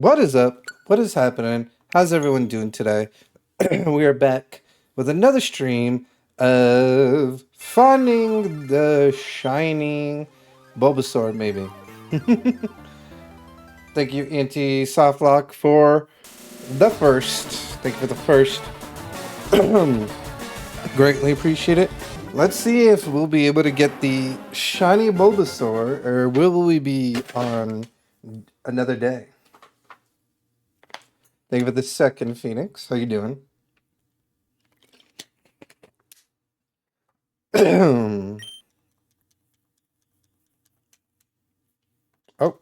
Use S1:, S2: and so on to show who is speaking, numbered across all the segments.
S1: What is up? What is happening? How's everyone doing today? We are back with another stream of finding the shining Bulbasaur, maybe. Thank you, Anti Softlock, for the first. Thank you for the first. Greatly appreciate it. Let's see if we'll be able to get the shiny Bulbasaur, or will we be on another day? Thank you for the second, Phoenix. How you doing? Oh,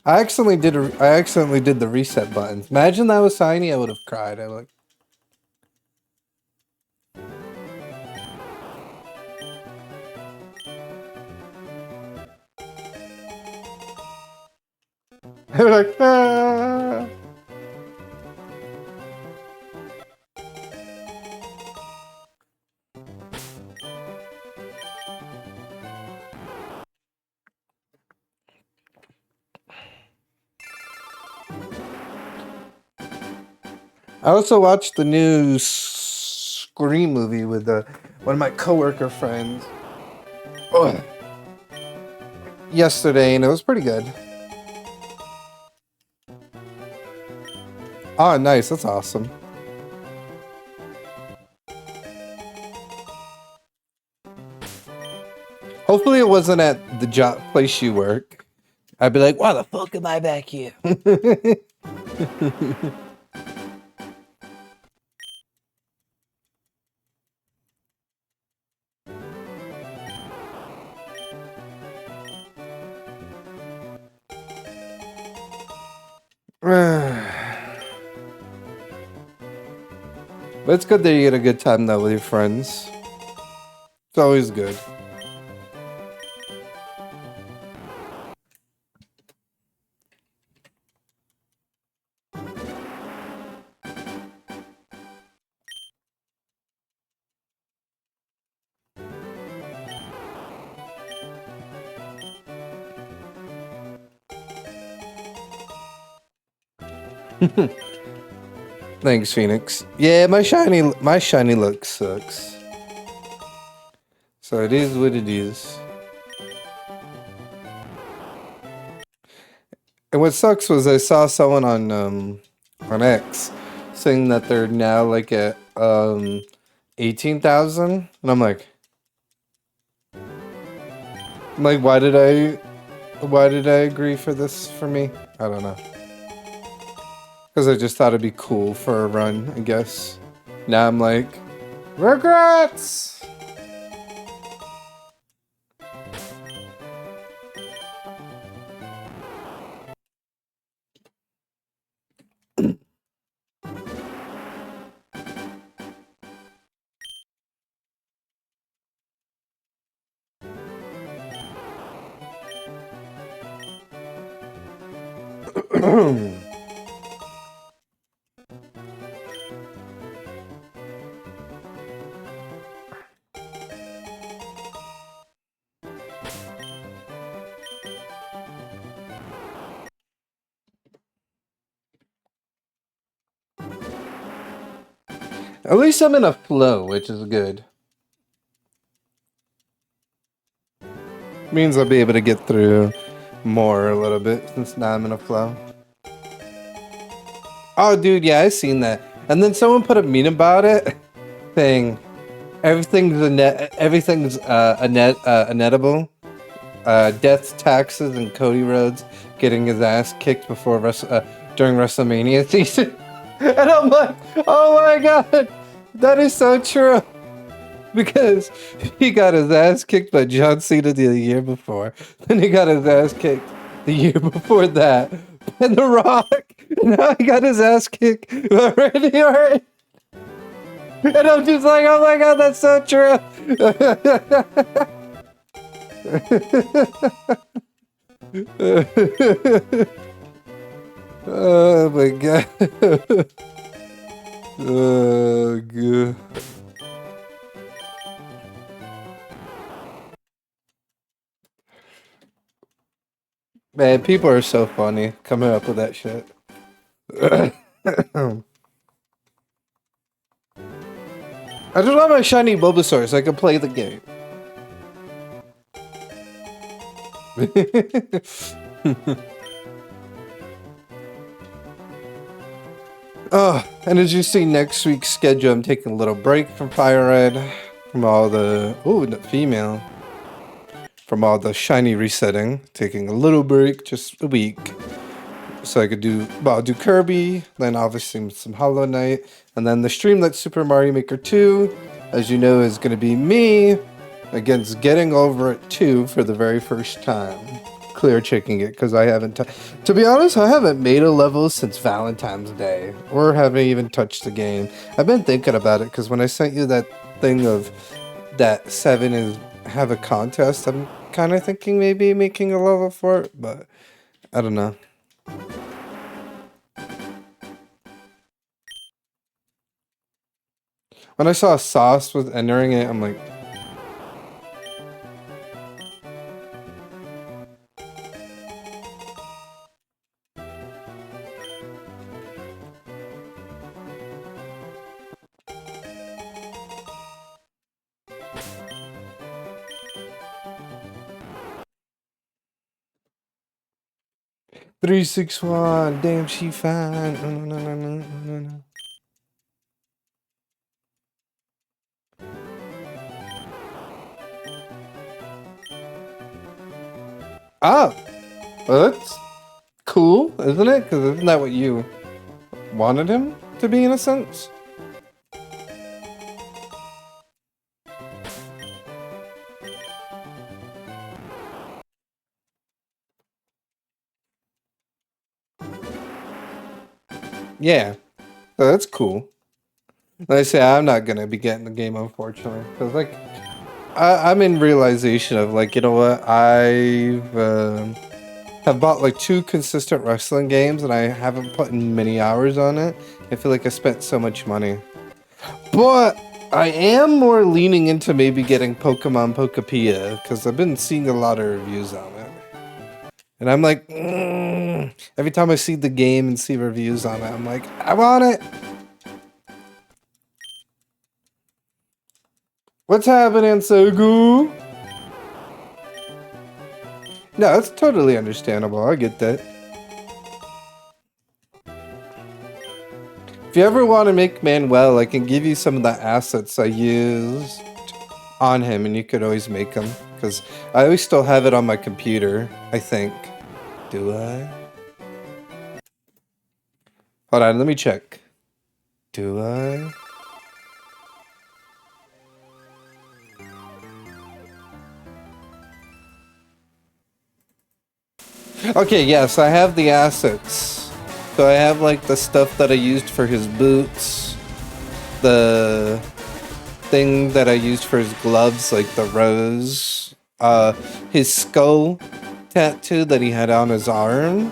S1: I accidentally did the reset button. Imagine that was tiny, I would have cried. I like. I was like, ah. I also watched the new Scream movie with one of my coworker friends yesterday, and it was pretty good. Oh, nice. That's awesome. Hopefully, it wasn't at the job place you work. I'd be like, why the fuck am I back here? But it's good that you get a good time though with your friends. It's always good. Thanks, Phoenix. Yeah, my shiny look sucks. So it is what it is. And what sucks was I saw someone on X saying that they're now like at 18,000, and I'm like, why did I agree for this for me? I don't know. Because I just thought it'd be cool for a run, I guess. Now I'm like, regrets. At least I'm in a flow, which is good. Means I'll be able to get through more a little bit since now I'm in a flow. Oh, dude, yeah, I seen that. And then someone put a meme about it, saying everything's inettable. Death, taxes, and Cody Rhodes getting his ass kicked during WrestleMania season. And I'm like, oh my god, that is so true. Because he got his ass kicked by John Cena the year before. Then he got his ass kicked the year before that by The Rock. And now he got his ass kicked by Randy Orton. And I'm just like, oh my god, that's so true. Oh my god. Oh god. Man, people are so funny coming up with that shit. I just want my shiny Bulbasaur so I can play the game. Oh, and as you see next week's schedule, I'm taking a little break from Fire Red, from all the female, from all the shiny resetting. Taking a little break, just a week, so I could do. Well, I'll do Kirby, then obviously some Hollow Knight, and then the Streamlet Super Mario Maker 2, as you know, is going to be me against Getting Over It 2 for the very first time. Clear checking it because I haven't to be honest, I haven't made a level since Valentine's Day, or haven't even touched the game. I've been thinking about it because when I sent you that thing of that 7 is have a contest, I'm kind of thinking maybe making a level for it, but I don't know. When I saw Sauce was entering it, I'm like, "3, 6, 1, damn she fine. No. Ah, well, that's cool, isn't it? Because isn't that what you wanted him to be in a sense? Yeah, so that's cool. Like I say, I'm not gonna be getting the game, unfortunately, because like I'm in realization of like, you know what, have bought like 2 consistent wrestling games and I haven't put in many hours on it. I feel like I spent so much money, but I am more leaning into maybe getting Pokemon Pokepia because I've been seeing a lot of reviews on it, and I'm like, every time I see the game and see reviews on it, I'm like, I want it. What's happening, Sogu? No, it's totally understandable. I get that. If you ever want to make Manuel, I can give you some of the assets I used on him, and you could always make them. Because I always still have it on my computer, I think. Do I? Hold on, let me check. Do I? Okay, yes, I have the assets. So I have like the stuff that I used for his boots, the thing that I used for his gloves, like the rose, his skull tattoo that he had on his arm,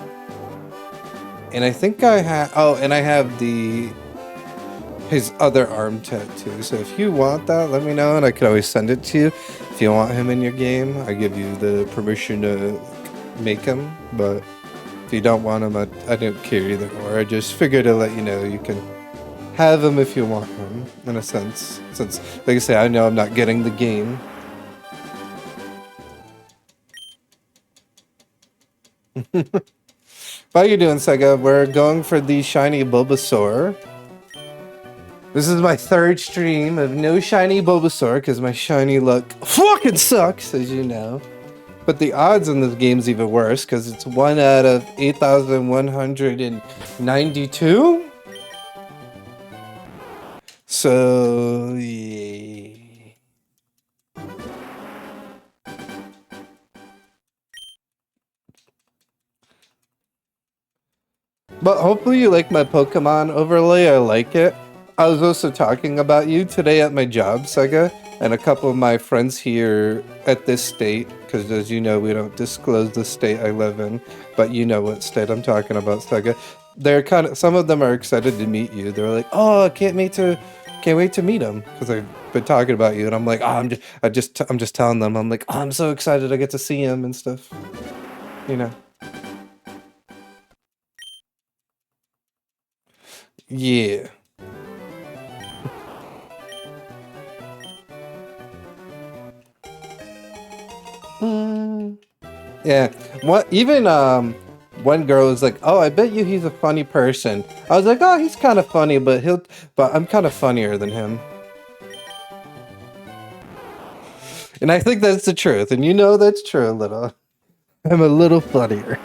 S1: and I think I have. Oh, and I have his other arm tattoo. So if you want that, let me know, and I could always send it to you. If you want him in your game, I give you the permission to make him. But if you don't want him, I don't care either. Or I just figured to let you know you can have him if you want him, in a sense. Since, like I say, I know I'm not getting the game. How you doing, Sega? We're going for the shiny Bulbasaur. This is my 3rd stream of no shiny Bulbasaur because my shiny luck fucking sucks, as you know. But the odds in this game's even worse because it's 1 out of 8,192. So, yeah. But hopefully you like my Pokemon overlay. I like it. I was also talking about you today at my job, Sega, and a couple of my friends here at this state, because as you know, we don't disclose the state I live in, but you know what state I'm talking about, Sega. They're some of them are excited to meet you. They're like, "Oh, I can't wait to meet him," because I've been talking about you, and I'm like, "Oh, I'm just telling them, I'm like, oh, I'm so excited I get to see him and stuff," you know. Yeah. Mm. Yeah. What even one girl was like, "Oh, I bet you he's a funny person." I was like, "Oh, he's kind of funny, but I'm kind of funnier than him." And I think that's the truth. And you know that's true, little. I'm a little funnier.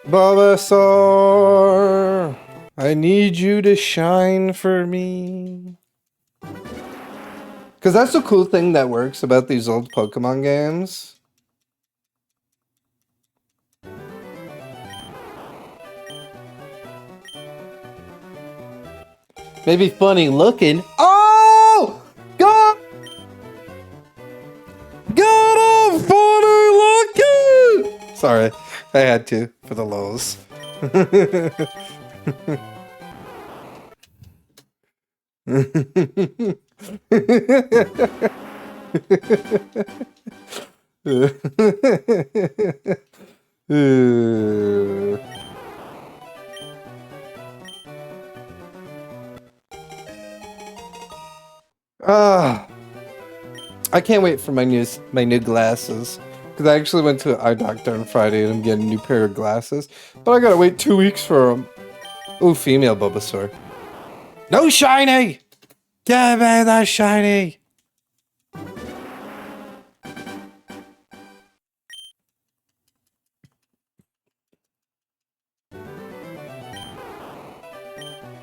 S1: Bulbasaur, I need you to shine for me. Because that's the cool thing that works about these old Pokemon games. Maybe funny looking. Oh! God! God, I'm funny looking! Sorry, I had to for the lows. Ah, I can't wait for my new glasses. Because I actually went to an eye doctor on Friday and I'm getting a new pair of glasses. But I gotta wait 2 weeks for them. Ooh, female Bulbasaur. No shiny! Give me the shiny!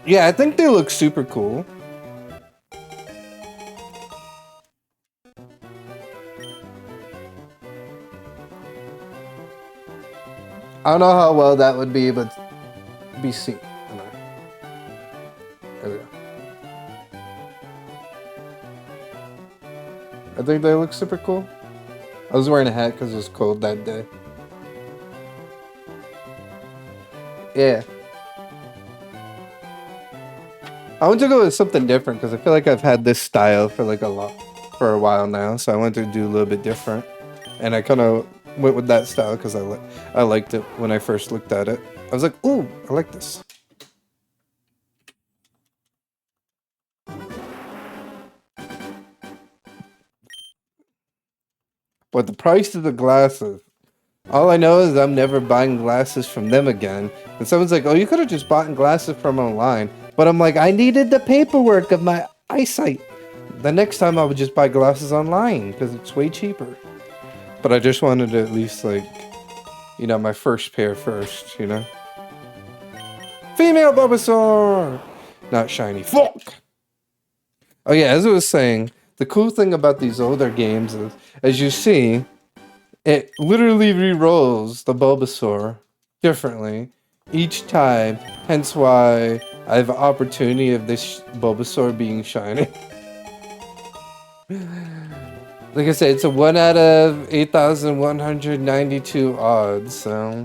S1: Yeah, I think they look super cool. I don't know how well that would be, but be seen. There we go. I think they look super cool. I was wearing a hat because it was cold that day. Yeah. I want to go with something different because I feel like I've had this style for like for a while now. So I wanted to do a little bit different, and I kind of went with that style because I liked it when I first looked at it. I was like, "Ooh, I like this." But the price of the glasses. All I know is I'm never buying glasses from them again. And someone's like, "Oh, you could have just bought glasses from online." But I'm like, I needed the paperwork of my eyesight. The next time I would just buy glasses online because it's way cheaper. But I just wanted to at least like, my first pair first, Female Bulbasaur! Not shiny. Fuck! Oh yeah, as I was saying, the cool thing about these older games is, as you see, it literally re-rolls the Bulbasaur differently each time, hence why I have an opportunity of this Bulbasaur being shiny. Like I said, it's a 1 out of 8,192 odds, so...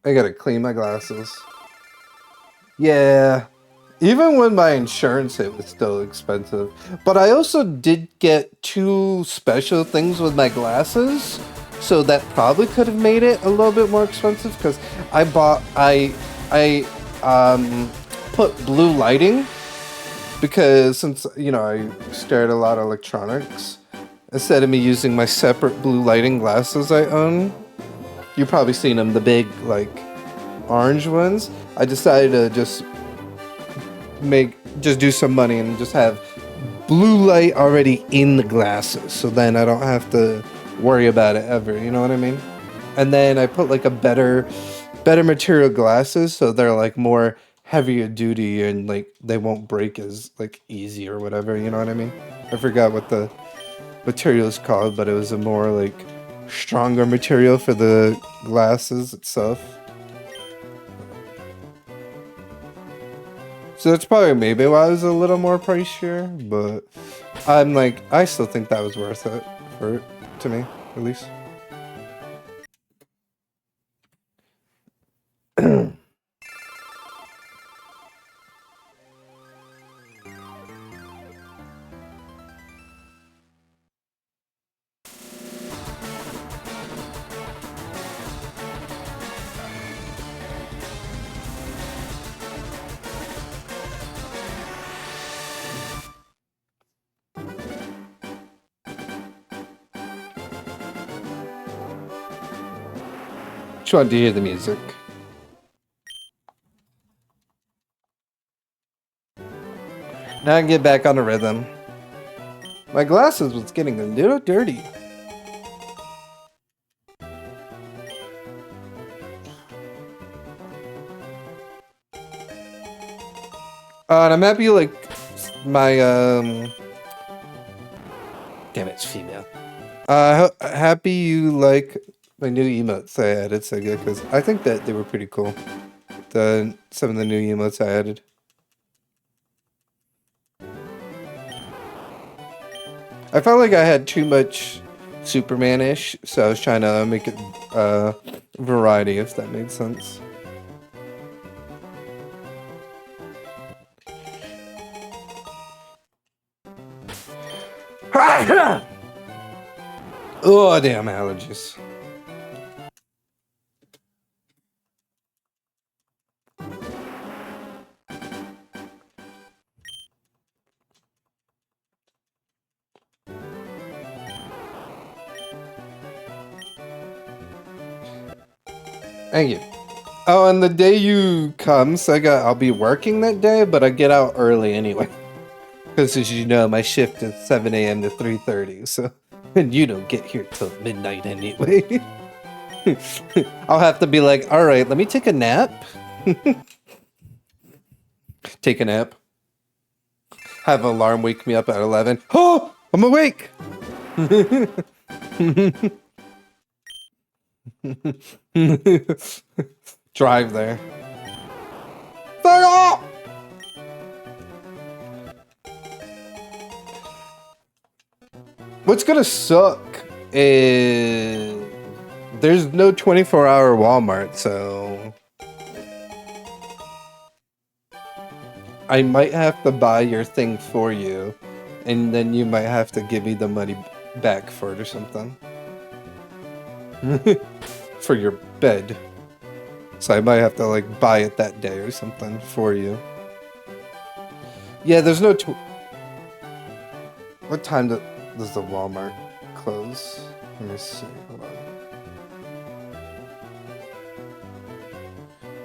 S1: I gotta clean my glasses. Yeah. Even when my insurance hit was still expensive. But I also did get 2 special things with my glasses. So that probably could have made it a little bit more expensive because I put blue lighting because since I stare at a lot of electronics, instead of me using my separate blue lighting glasses I own, you've probably seen them, the big like orange ones. I decided to just do some money and just have blue light already in the glasses, so then I don't have to worry about it ever, you know what I mean? And then I put like a better material glasses, so they're like more heavier duty and like they won't break as like easy or whatever, you know what I mean? I forgot what the material is called, but it was a more like stronger material for the glasses itself. So that's probably maybe why I was a little more pricier, but I'm like, I still think that was worth it to me, at least. Just wanted to hear the music. Now I can get back on the rhythm. My glasses was getting a little dirty. And I'm happy, like, my, damn it, it's female. Happy you like my new emotes I added, Sega, because I think that they were pretty cool. Some of the new emotes I added. I felt like I had too much Superman-ish, so I was trying to make it variety, if that makes sense. Oh, damn allergies. Thank you. Oh, and the day you come, Sega, I'll be working that day, but I get out early anyway. Because as you know, my shift is 7 a.m. to 3:30, so and you don't get here till midnight anyway. I'll have to be like, all right, let me take a nap. Take a nap. Have an alarm wake me up at 11. Oh, I'm awake. Drive there. Fuck off! What's gonna suck is there's no 24-hour Walmart, so I might have to buy your thing for you, and then you might have to give me the money back for it or something. For your bed. So I might have to like buy it that day or something for you. Yeah, there's no what time does the Walmart close? Let me see. Hold on.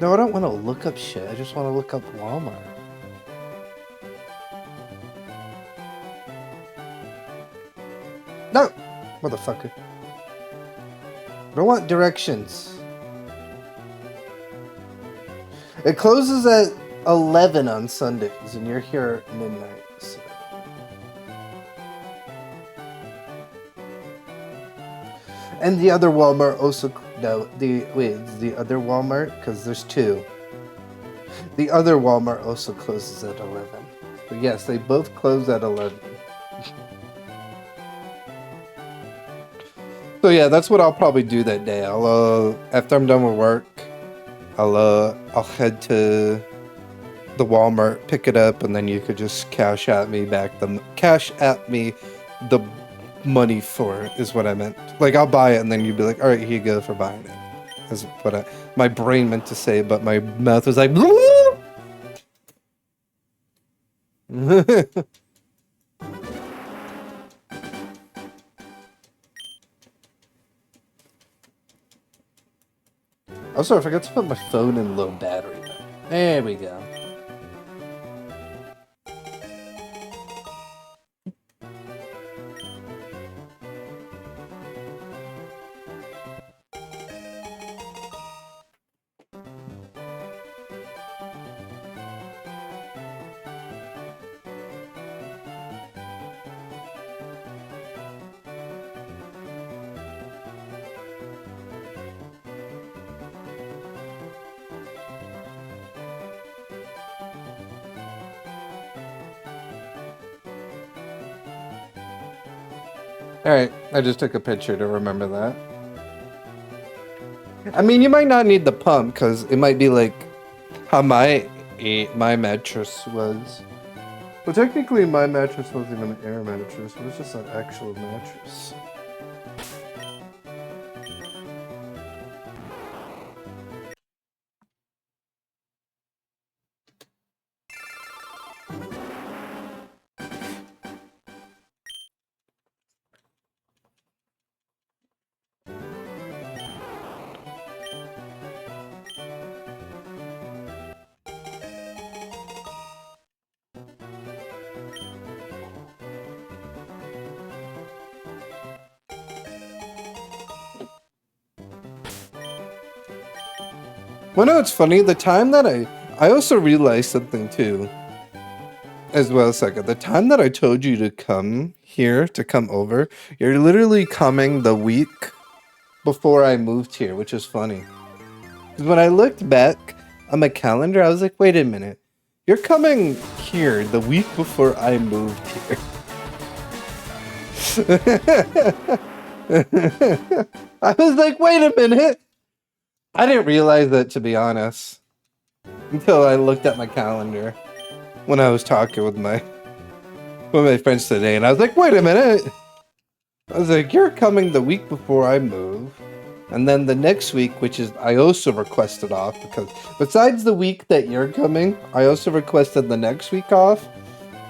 S1: No, I don't want to look up shit. I just want to look up Walmart. No! Motherfucker. I don't want directions. It closes at 11 on Sundays, and you're here at midnight. So. And the other Walmart also... No, it's the other Walmart, because there's two. The other Walmart also closes at 11. But yes, they both close at 11. So yeah, that's what I'll probably do that day. I'll after I'm done with work, I'll head to the Walmart, pick it up, and then you could just cash at me the money for it is what I meant. Like I'll buy it and then you'd be like, all right, here you go for buying it. Is what my brain meant to say, but my mouth was like. Also, I forgot to put my phone in low battery mode. There we go. Alright, I just took a picture to remember that. I mean, you might not need the pump, because it might be like how my mattress was. Well, technically my mattress wasn't even an air mattress, it was just an actual mattress. Well, no, it's funny. The time that I also realized something too, as well, Seka. The time that I told you to come here, to come over, you're literally coming the week before I moved here, which is funny. Because when I looked back on my calendar, I was like, wait a minute. You're coming here the week before I moved here. I was like, wait a minute. I didn't realize that, to be honest, until I looked at my calendar when I was talking with my friends today, and I was like, wait a minute. I was like, you're coming the week before I move, and then the next week, which is, I also requested off, because besides the week that you're coming, I also requested the next week off.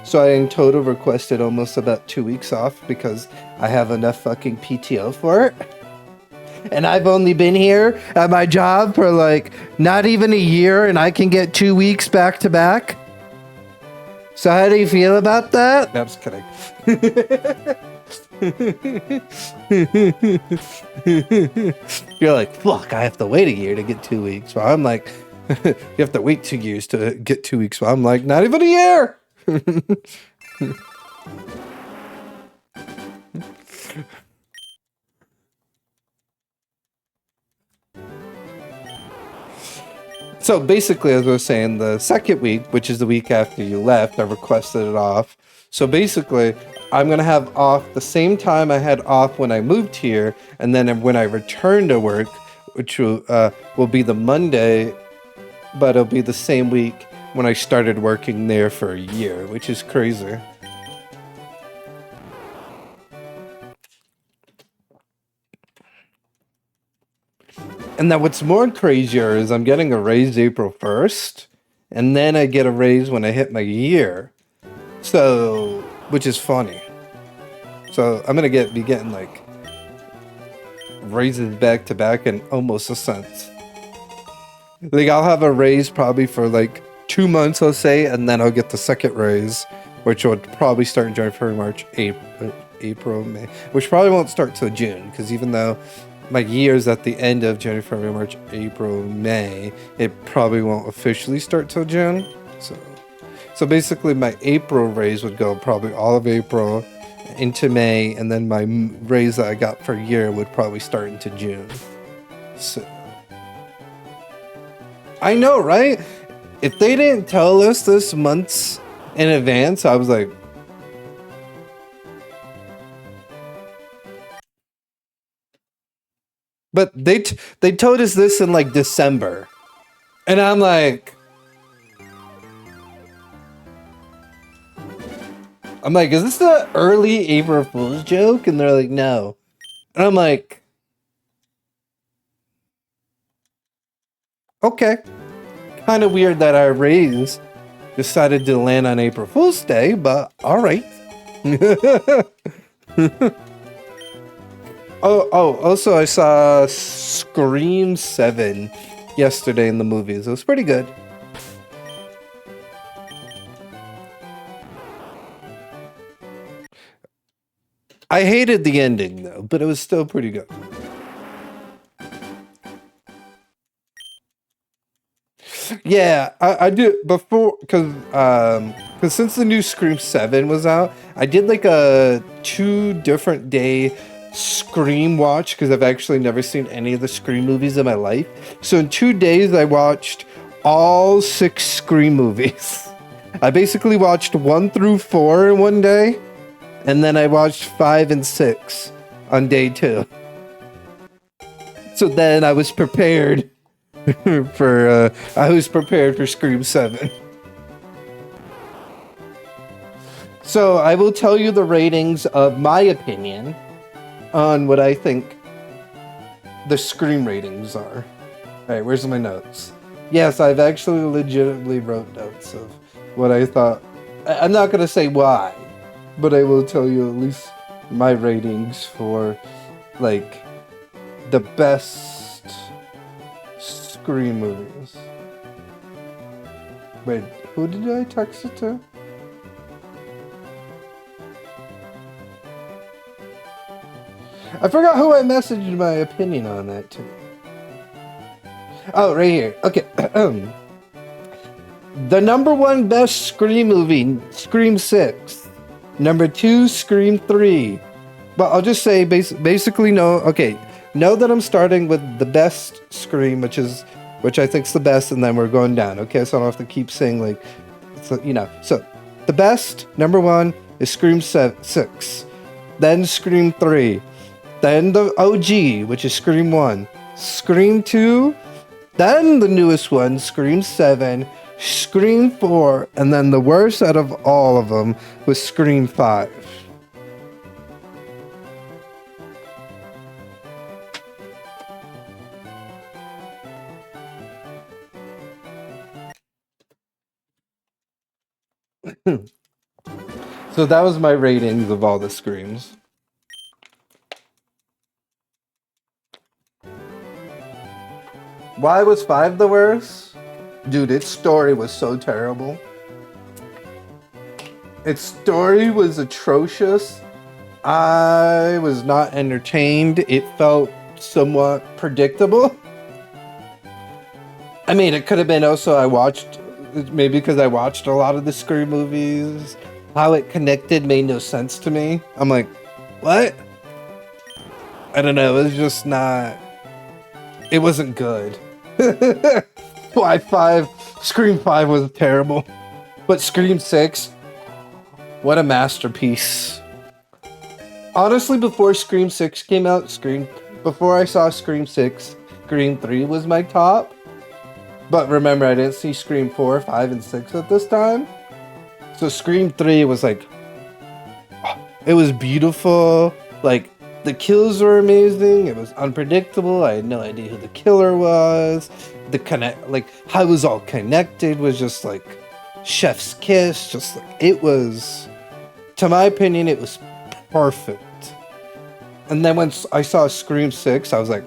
S1: So I in total requested almost about 2 weeks off, because I have enough fucking PTO for it. And I've only been here at my job for like not even a year, and I can get 2 weeks back to back. So how do you feel about that? No, I'm just kidding. You're like, fuck, I have to wait a year to get 2 weeks. Well, I'm like, you have to wait 2 years to get 2 weeks. Well, I'm like, not even a year. So basically, as I was saying, the second week, which is the week after you left, I requested it off. So basically, I'm going to have off the same time I had off when I moved here, and then when I return to work, which will be the Monday, but it'll be the same week when I started working there for a year, which is crazy. And then what's more crazier is I'm getting a raise April 1st, and then I get a raise when I hit my year. So, which is funny. So I'm gonna be getting like raises back to back in almost a sense. Like I'll have a raise probably for like 2 months, I'll say, and then I'll get the second raise, which would probably start in January, February, March, April, May, which probably won't start till June, because even though my year's at the end of January, February, March, April, May, it probably won't officially start till June. So basically my April raise would go probably all of April into May, and then my raise that I got for a year would probably start into June. So I know, right? If they didn't tell us this months in advance, I was like, but they told us this in like December, and I'm like, is this the early April Fool's joke? And they're like, no. And I'm like, okay. Kind of weird that our raise decided to land on April Fool's Day, but all right. Also I saw Scream 7 yesterday in the movies. It was pretty good. I hated the ending though, but it was still pretty good. Yeah, I do before, because since the new Scream 7 was out, I did like a 2 different day Scream watch, because I've actually never seen any of the Scream movies in my life. So in 2 days, I watched all 6 Scream movies. I basically watched 1 through 4 in one day, and then I watched 5 and 6 on day 2. So then I was prepared for Scream 7. So I will tell you the ratings of my opinion on what I think the Scream ratings are. Alright, where's my notes? Yes, I've actually legitimately wrote notes of what I thought. I'm not going to say why, but I will tell you at least my ratings for, like, the best Scream movies. Wait, who did I text it to? I forgot who I messaged my opinion on that to. Oh, right here. Okay. The number 1 best Scream movie, Scream 6. Number 2, Scream 3. But I'll just say basically no. Okay, know that I'm starting with the best Scream, which I think's the best, and then we're going down. Okay, so I don't have to keep saying like, so, you know. So the best number 1 is Scream 6, then Scream 3, then the OG, which is Scream 1, Scream 2, then the newest one, Scream 7, Scream 4, and then the worst out of all of them was Scream 5. So that was my ratings of all the Screams. Why was 5 the worst? Dude, its story was so terrible. Its story was atrocious. I was not entertained. It felt somewhat predictable. I mean, it could have been also maybe because I watched a lot of the Scream movies. How it connected made no sense to me. I'm like, what? I don't know. It was just not... It wasn't good. Why 5? Scream 5 was terrible. But Scream 6, what a masterpiece. Honestly, before Scream 6 came out, before I saw Scream 6, Scream 3 was my top. But remember, I didn't see Scream 4, 5, and 6 at this time. So Scream 3 was like... It was beautiful. Like, the kills were amazing. It was unpredictable. I had no idea who the killer was. How it was all connected was just like chef's kiss. Just like it was, to my opinion, it was perfect. And then when I saw Scream 6, I was like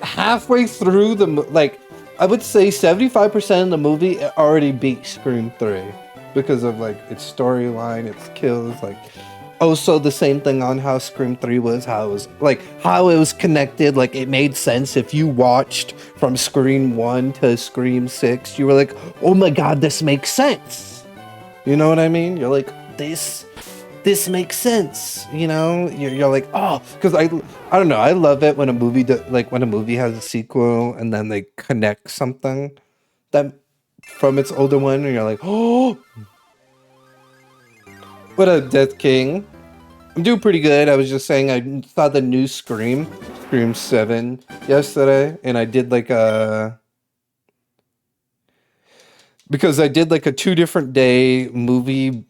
S1: halfway through I would say 75% of the movie already beat Scream 3 because of like its storyline, its kills, like. Also, the same thing on how Scream 3 was, how it was connected, like it made sense. If you watched from Scream 1 to Scream 6, you were like, oh my god, this makes sense. You know what I mean? You're like, this makes sense. You know? You're like, oh, because I don't know, I love it when a movie when a movie has a sequel and then they connect something that from its older one, and you're like, oh. What up, Death King? I'm doing pretty good. I was just saying I saw the new Scream 7 yesterday, and I did because I did like a 2 different day movie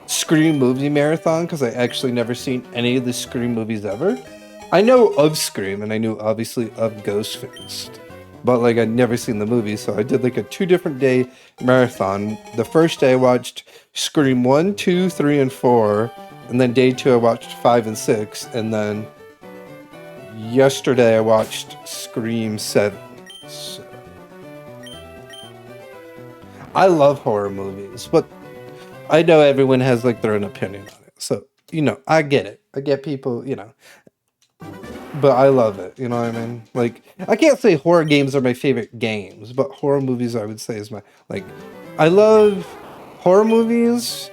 S1: Scream movie marathon because I actually never seen any of the Scream movies ever. I know of Scream and I knew obviously of Ghostface, but like I'd never seen the movie, so I did like a 2 different day marathon. The first day I watched Scream 1, 2, 3, and 4, and then day 2 I watched 5 and 6, and then yesterday I watched Scream 7. So, I love horror movies, but I know everyone has like their own opinion on it. So, you know, I get it. I get people, you know, but I love it. You know what I mean? Like, I can't say horror games are my favorite games, but horror movies I would say is my, like, I love horror movies,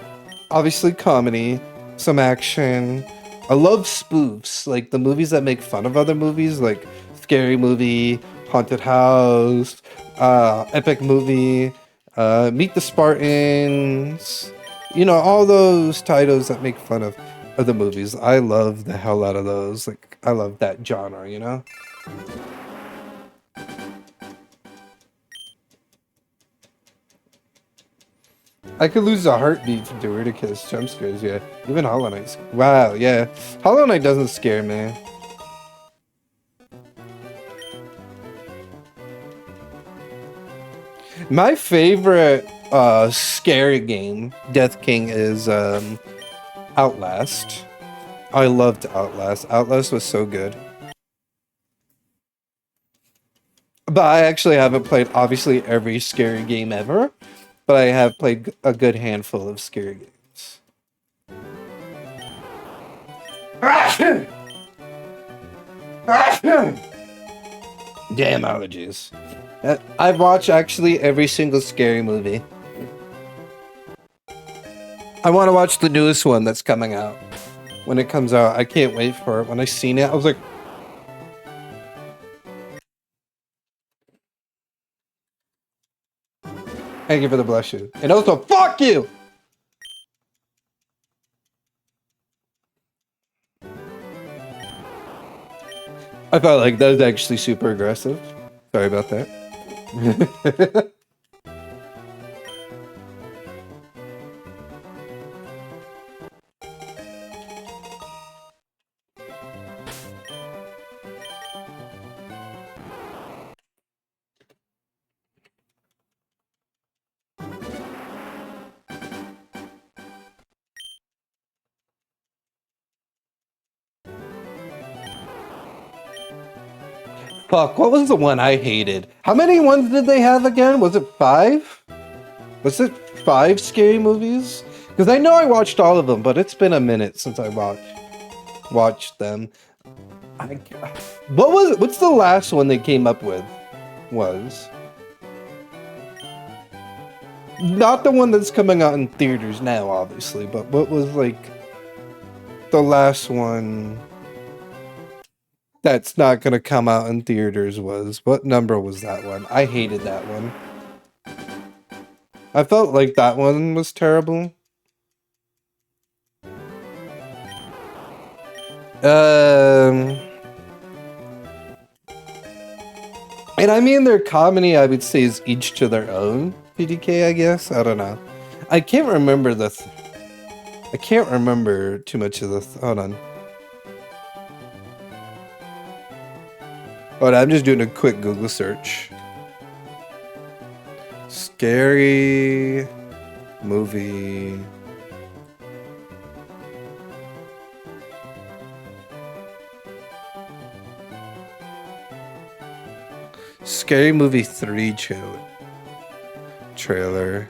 S1: obviously comedy, some action. I love spoofs, like the movies that make fun of other movies, like Scary Movie, Haunted House, Epic Movie, Meet the Spartans. You know, all those titles that make fun of the movies. I love the hell out of those. Like, I love that genre, you know? I could lose a heartbeat from the ridiculous jump scares, yeah. Even Hollow Knight. Wow, yeah. Hollow Knight doesn't scare me. My favorite scary game, Death King, is Outlast. I loved Outlast. Outlast was so good. But I actually haven't played, obviously, every scary game ever. But I have played a good handful of scary games. Damn allergies. I've watched actually every single scary movie. I want to watch the newest one that's coming out. When it comes out, I can't wait for it. When I seen it, I was like... Thank you for the bless you. And also, fuck you! I felt like that was actually super aggressive. Sorry about that. Fuck, what was the one I hated? How many ones did they have again? Was it 5? Was it 5 scary movies? Because I know I watched all of them, but it's been a minute since I watched them. What's the last one they came up with? Was not the one that's coming out in theaters now, obviously, but what was like the last one that's not gonna come out in theaters? What number was that one? I hated that one. I felt like that one was terrible. And I mean, their comedy, I would say, is each to their own. PDK, I guess. I don't know. I can't remember I can't remember too much of the. Hold on. Hold on, I'm just doing a quick Google search. Scary movie. Scary Movie 3 trailer.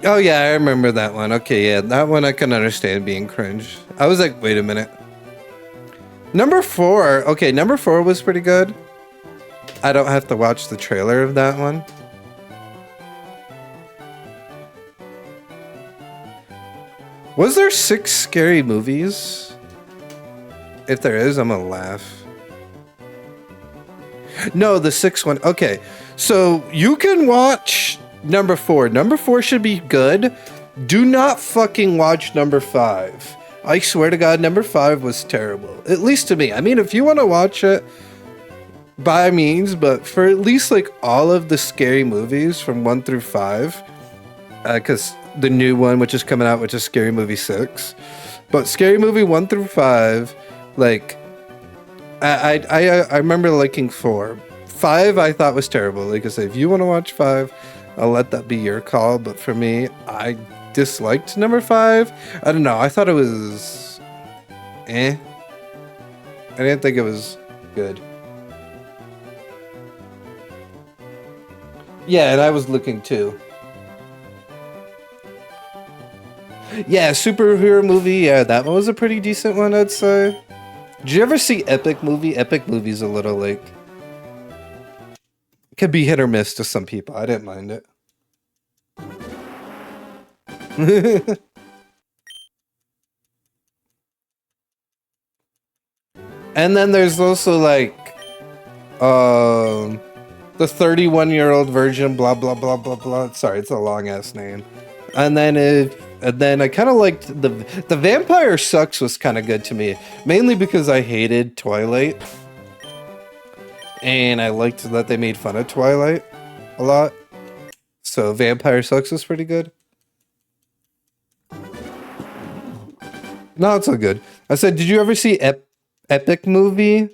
S1: Oh yeah, I remember that one. Okay, yeah, that one I can understand being cringe. I was like, wait a minute. Number 4. Okay, number 4 was pretty good. I don't have to watch the trailer of that one. Was there 6 scary movies? If there is, I'm gonna laugh. No, the 6th one. Okay, so you can watch number 4. Number 4 should be good. Do not fucking watch number 5. I swear to God, number 5 was terrible. At least to me. I mean, if you want to watch it, by means, but for at least like all of the scary movies from 1 through 5, because the new one, which is coming out, which is Scary Movie 6, but Scary Movie 1 through 5, like, I remember liking 4. 5 I thought was terrible. Like I said, if you want to watch 5, I'll let that be your call. But for me, I disliked number 5. I don't know. I thought it was I didn't think it was good. Yeah, and I was looking too. Yeah, superhero movie. Yeah, that one was a pretty decent one, I'd say. Did you ever see Epic Movie? Epic Movie's a little like, could be hit or miss to some people. I didn't mind it. And then there's also like the 31-year-old virgin, blah blah blah blah blah. Sorry, it's a long ass name. And then I kind of liked the Vampire Sucks was kind of good to me, mainly because I hated Twilight, and I liked that they made fun of Twilight a lot. So Vampire Sucks was pretty good. No, it's all good. I said, did you ever see Epic Movie?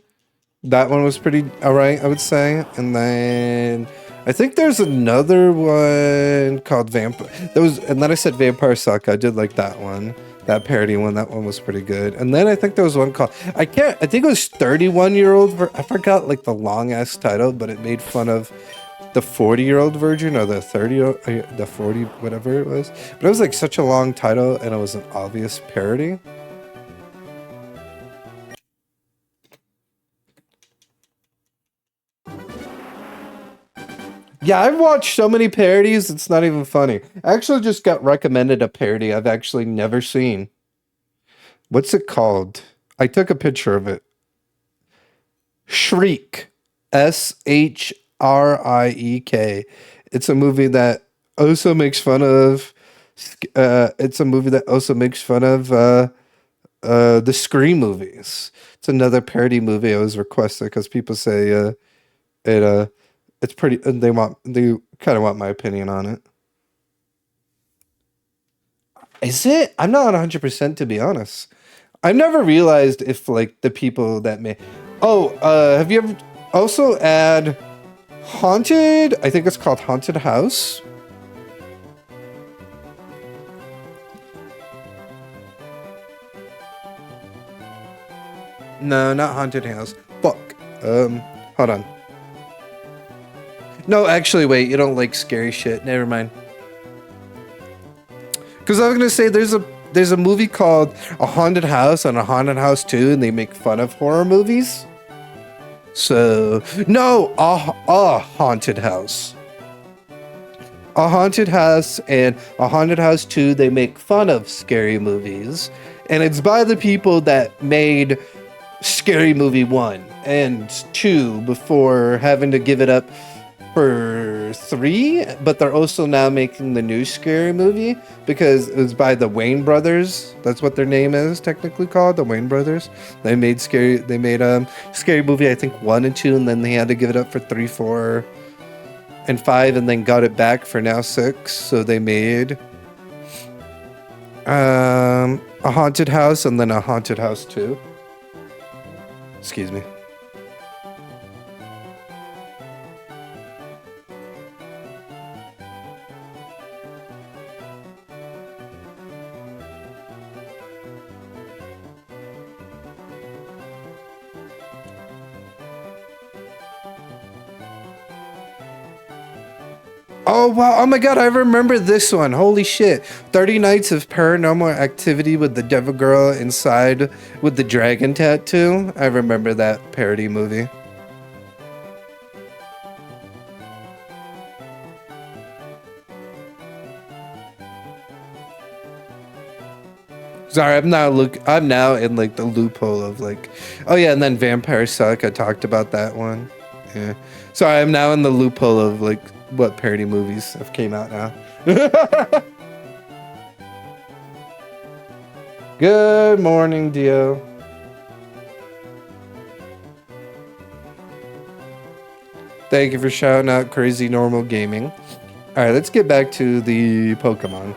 S1: That one was pretty alright, I would say. And then I think there's another one called Vampire. And then I said Vampire Suck. I did like that one. That parody one. That one was pretty good. And then I think there was one called I think it was 31-year-old. I forgot like the long ass title, but it made fun of the 40-year-old virgin or the 40 whatever it was. But it was like such a long title, and it was an obvious parody. Yeah, I've watched so many parodies, it's not even funny. I actually just got recommended a parody I've actually never seen. What's it called? I took a picture of it. Shriek. Shriek. It's a movie that also makes fun of the Scream movies. It's another parody movie I was requested because people say it it's pretty. They kind of want my opinion on it. Is it? I'm not 100% to be honest. I've never realized if like the people that may. Oh, have you ever also add Haunted? I think it's called Haunted House. No, not Haunted House. Fuck. Hold on. No, actually, wait. You don't like scary shit. Never mind. Because I was gonna say there's a movie called A Haunted House and A Haunted House 2, and they make fun of horror movies. So no, a haunted house. A Haunted House and A Haunted House 2, they make fun of scary movies, and it's by the people that made Scary Movie 1 and 2 before having to give it up for 3, but they're also now making the new Scary Movie because it was by the Wayne brothers. That's what their name is technically called, the Wayne brothers. They made Scary Movie, I think 1 and 2, and then they had to give it up for 3, 4, and 5, and then got it back for now 6. So they made A Haunted House and then A Haunted House 2. Excuse me. Oh wow, oh my god, I remember this one. Holy shit. 30 Nights of Paranormal Activity with the Devil Girl inside with the dragon tattoo. I remember that parody movie. Sorry, I'm now in like the loophole of like, oh yeah, and then Vampire Suck, I talked about that one. Yeah. Sorry, I'm now in the loophole of like what parody movies have came out now. Good morning, Dio. Thank you for shouting out Crazy Normal Gaming. All right, let's get back to the Pokemon.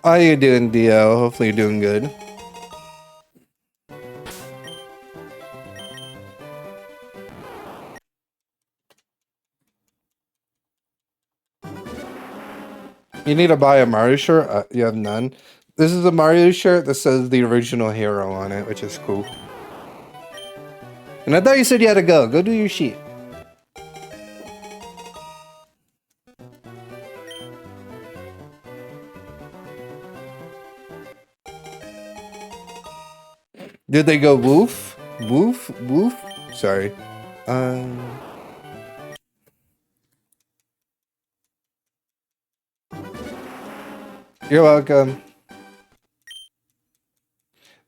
S1: How you doing, Dio? Hopefully you're doing good. You need to buy a Mario shirt? You have none. This is a Mario shirt that says the original hero on it, which is cool. And I thought you said you had to go. Go do your shit. Did they go woof? Woof? Woof? Sorry. You're welcome.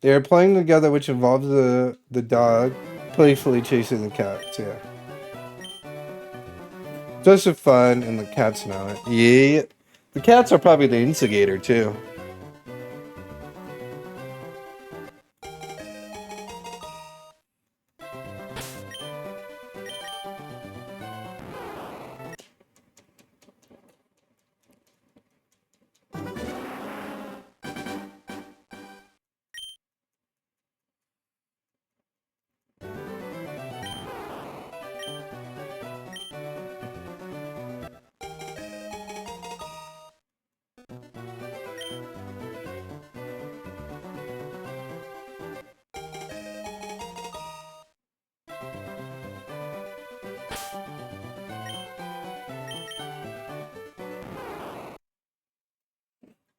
S1: They are playing together, which involves the dog playfully chasing the cats. Yeah. Just for fun, and the cats know it. Yeah. The cats are probably the instigator, too.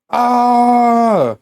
S1: Ah!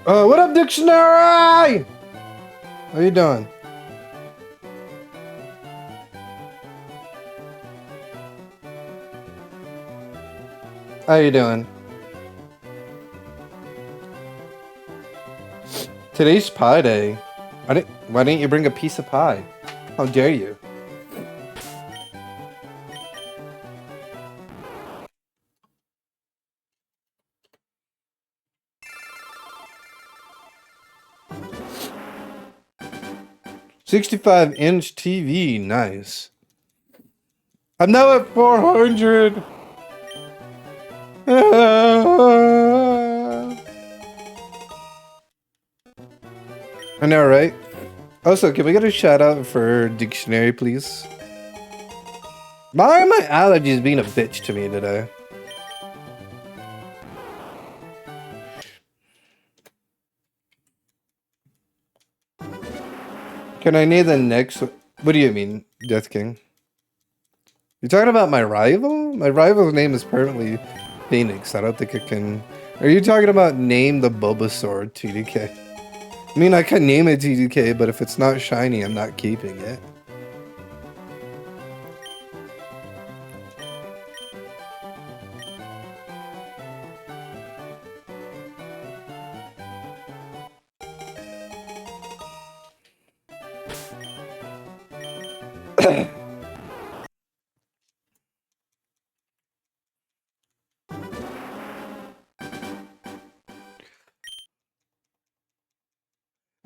S1: What up, Dictionary? How you doing? How you doing? Today's pie day. Why didn't you bring a piece of pie? How dare you? "65-inch TV, nice. I'm now at 400. I know, right? Also, can we get a shout out for Dictionary, please? Why are my allergies being a bitch to me today? Can I name the next? What do you mean, Death King? You're talking about my rival? My rival's name is permanently Phoenix. I don't think it can. Are you talking about name the Bulbasaur TDK? I mean, I can name it TDK, but if it's not shiny, I'm not keeping it.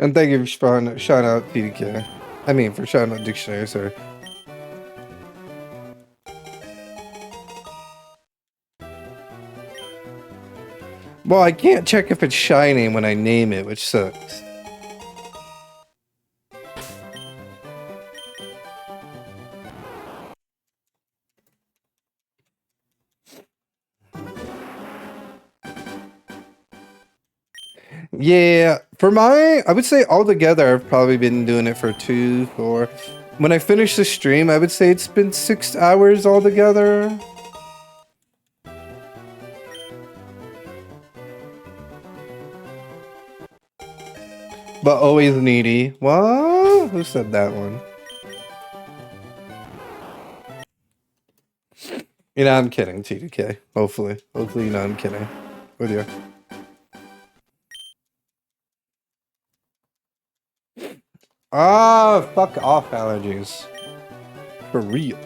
S1: And thank you for shouting out TDK. I mean, for shouting out Dictionary, sir. Well, I can't check if it's shiny when I name it, which sucks. Yeah, for I would say altogether, I've probably been doing it for 2, 4. When I finish the stream, I would say it's been 6 hours altogether. But always needy. What? Who said that one? You know, I'm kidding, TDK. Hopefully. Hopefully, you know I'm kidding with you. Ah, fuck off, allergies. For real.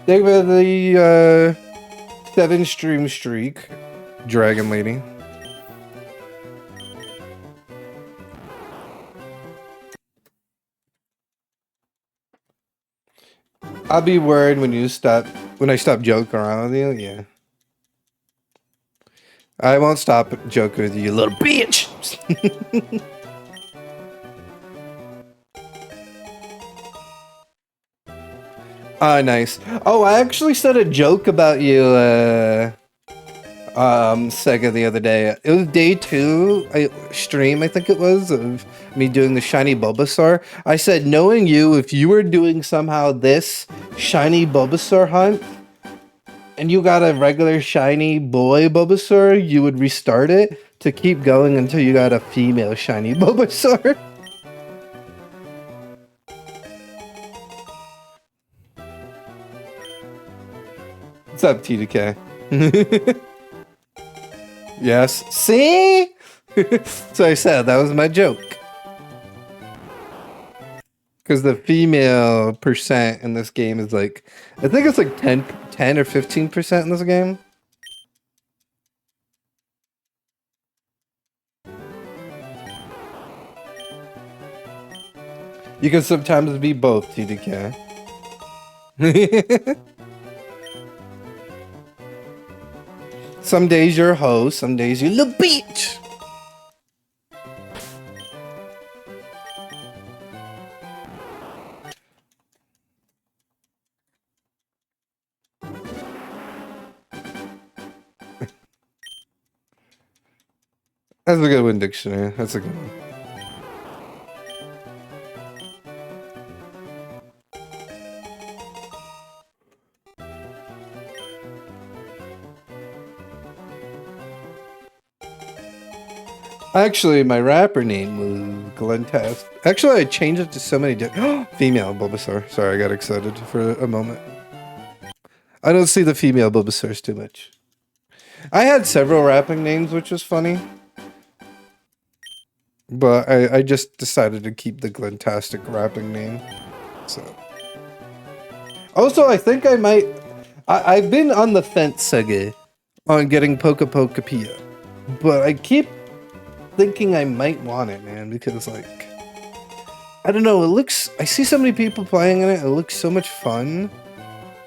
S1: Thank you for the 7 stream streak, Dragon Lady. I'll be worried when I stop joking around with you, yeah. I won't stop joking with you, you little bitch! Ah, nice. Oh, I actually said a joke about you, Sega the other day. It was day 2 stream, I think it was, of me doing the shiny Bulbasaur. I said, knowing you, if you were doing somehow this shiny Bulbasaur hunt, and you got a regular shiny boy Bulbasaur, you would restart it to keep going until you got a female shiny Bulbasaur. What's up, TDK? Yes. See? So I said that was my joke. Because the female percent in this game is like, I think it's like 10 or 15% in this game. You can sometimes be both, TDK. Some days you're a hoe, some days you little bitch. That's a good one, dictionary. That's a good one. Actually, my rapper name was Glentastic. Actually, I changed it to so many different... Female Bulbasaur. Sorry, I got excited for a moment. I don't see the female Bulbasaurs too much. I had several rapping names, which was funny. But I just decided to keep the Glentastic rapping name. So... Also, I think I might... I've been on the fence, Sega, on getting Pokepokepia. But I keep thinking I might want it, man, because, like... I don't know, it looks... I see so many people playing in it, it looks so much fun.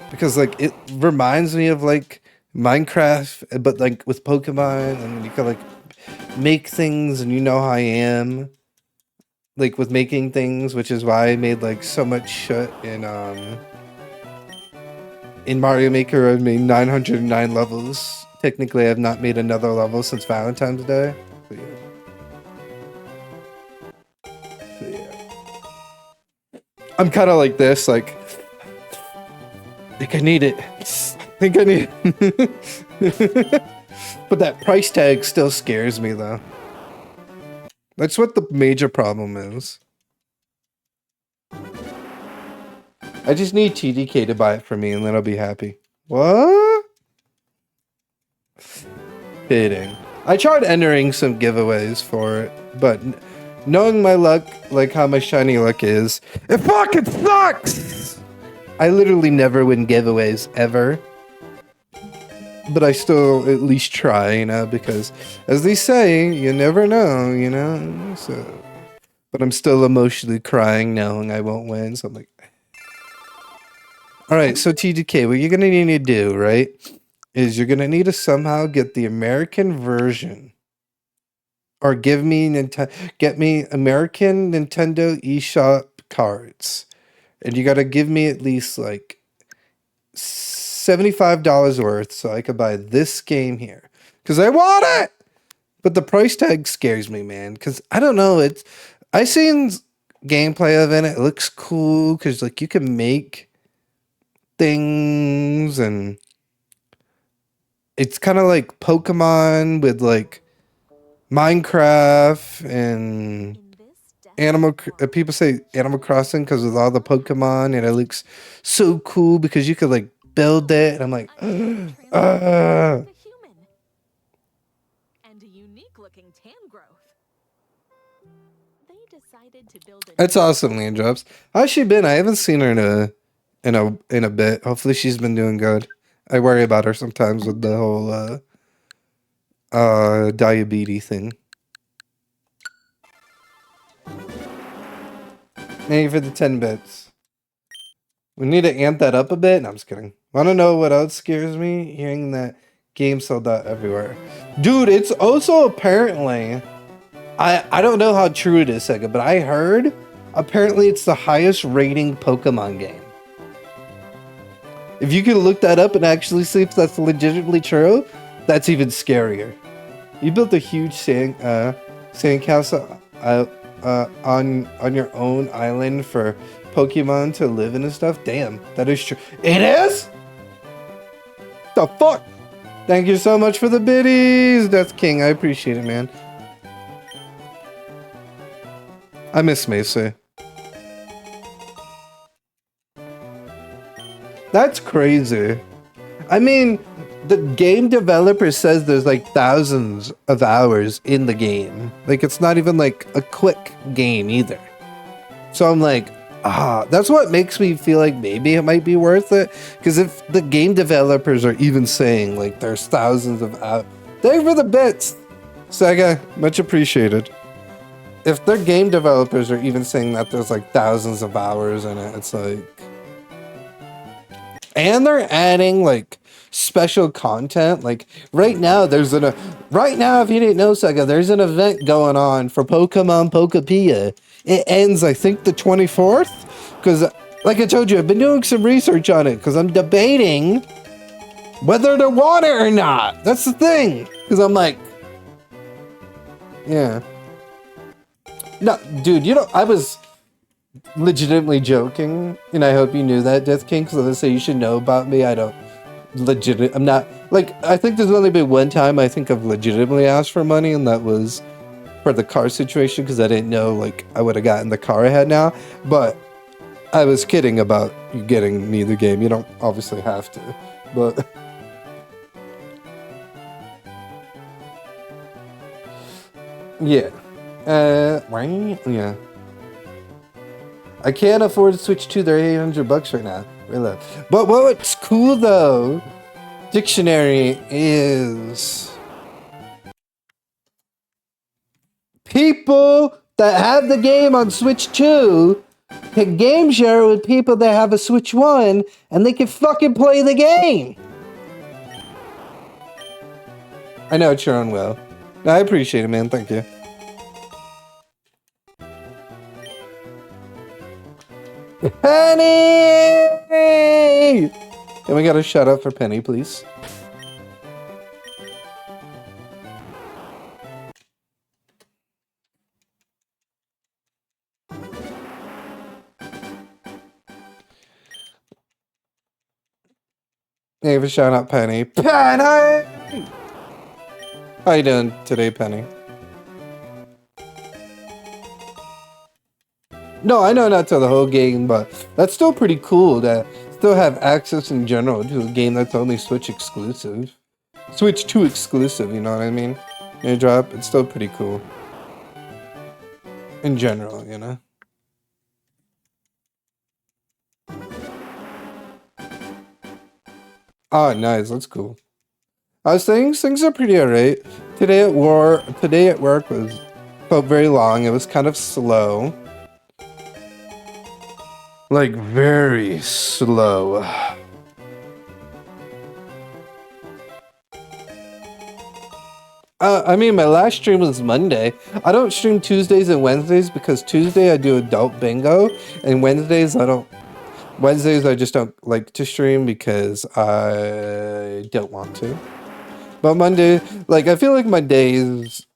S1: Because, like, it reminds me of, like, Minecraft, but, like, with Pokemon, and you can, like, make things, and you know how I am. Like, with making things, which is why I made, like, so much shit in Mario Maker. I've made 909 levels. Technically, I've not made another level since Valentine's Day. But yeah. I'm kind of like this, like... I think I need it. I think I need it. But that price tag still scares me, though. That's what the major problem is. I just need TDK to buy it for me, and then I'll be happy. What? Kidding. I tried entering some giveaways for it, but knowing my luck, like how my shiny luck is, it fucking sucks! I literally never win giveaways, ever. But I still at least try, you know, because, as they say, you never know, you know, so... But I'm still emotionally crying knowing I won't win, so I'm like... Alright, so TDK, what you're gonna need to do, right, is you're gonna need to somehow get the American version, or get me American Nintendo eShop cards, and you gotta give me at least like $75 worth so I could buy this game here because I want it. But the price tag scares me, man. Because I don't know. I seen gameplay of it. It looks cool because like you can make things, and it's kind of like Pokemon with like Minecraft and people say Animal Crossing because of all the Pokemon, and it looks so cool because you could like build it, and I'm like, It's awesome, Landrops. How's she been? I haven't seen her in a bit. Hopefully she's been doing good. I worry about her sometimes with the whole diabetes thing. Thank you for the 10 bits. We need to amp that up a bit. No, I'm just kidding. Want to know what else scares me? Hearing that games sold out everywhere. Dude, it's also apparently... I don't know how true it is, Sega, but I heard apparently it's the highest rating Pokemon game. If you can look that up and actually see if that's legitimately true, that's even scarier. You built a huge sandcastle on your own island for Pokemon to live in and stuff. Damn, that is true. It is? The fuck? Thank you so much for the biddies. That's king. I appreciate it, man. I miss Mesa. That's crazy. I mean, the game developer says there's like thousands of hours in the game. Like, it's not even like a quick game either. So I'm like, that's what makes me feel like maybe it might be worth it. Because if the game developers are even saying like there's thousands of hours, thank you for the bits, Sega, much appreciated. If their game developers are even saying that there's like thousands of hours in it, it's like... And they're adding like special content. Like right now, right now, if you didn't know, Sega, there's an event going on for Pokemon Pokepia. It ends, I think, the 24th. Because, like I told you, I've been doing some research on it because I'm debating whether to want it or not. That's the thing. Because I'm like, yeah. No, dude, I was legitimately joking, and I hope you knew that, Death King, because let's say you should know about me. I'm not, like, I think there's only been one time I think I've legitimately asked for money, and that was for the car situation, because I didn't know, like, I would have gotten the car I had now, but I was kidding about you getting me the game. You don't obviously have to, but... yeah. Right? Yeah. I can't afford to switch to their $800 right now. Really. But what's cool though, Dictionary, is people that have the game on Switch 2 can game share with people that have a Switch 1 and they can fucking play the game. I know it's your own will. I appreciate it, man. Thank you. Penny! Can we get a shout out for Penny, please? Give a shout out, Penny. Penny! How you doing today, Penny? No, I know not to the whole game, but that's still pretty cool to still have access in general to a game that's only Switch exclusive. Switch 2 exclusive, you know what I mean? Airdrop, it's still pretty cool. In general, you know? Oh, nice, that's cool. I was saying things are pretty alright. Today at work felt very long. It was kind of slow. Like, very slow. I mean, my last stream was Monday. I don't stream Tuesdays and Wednesdays because Tuesday I do adult bingo, and Wednesdays I don't. Wednesdays I just don't like to stream because I don't want to. But Monday, like I feel like my days,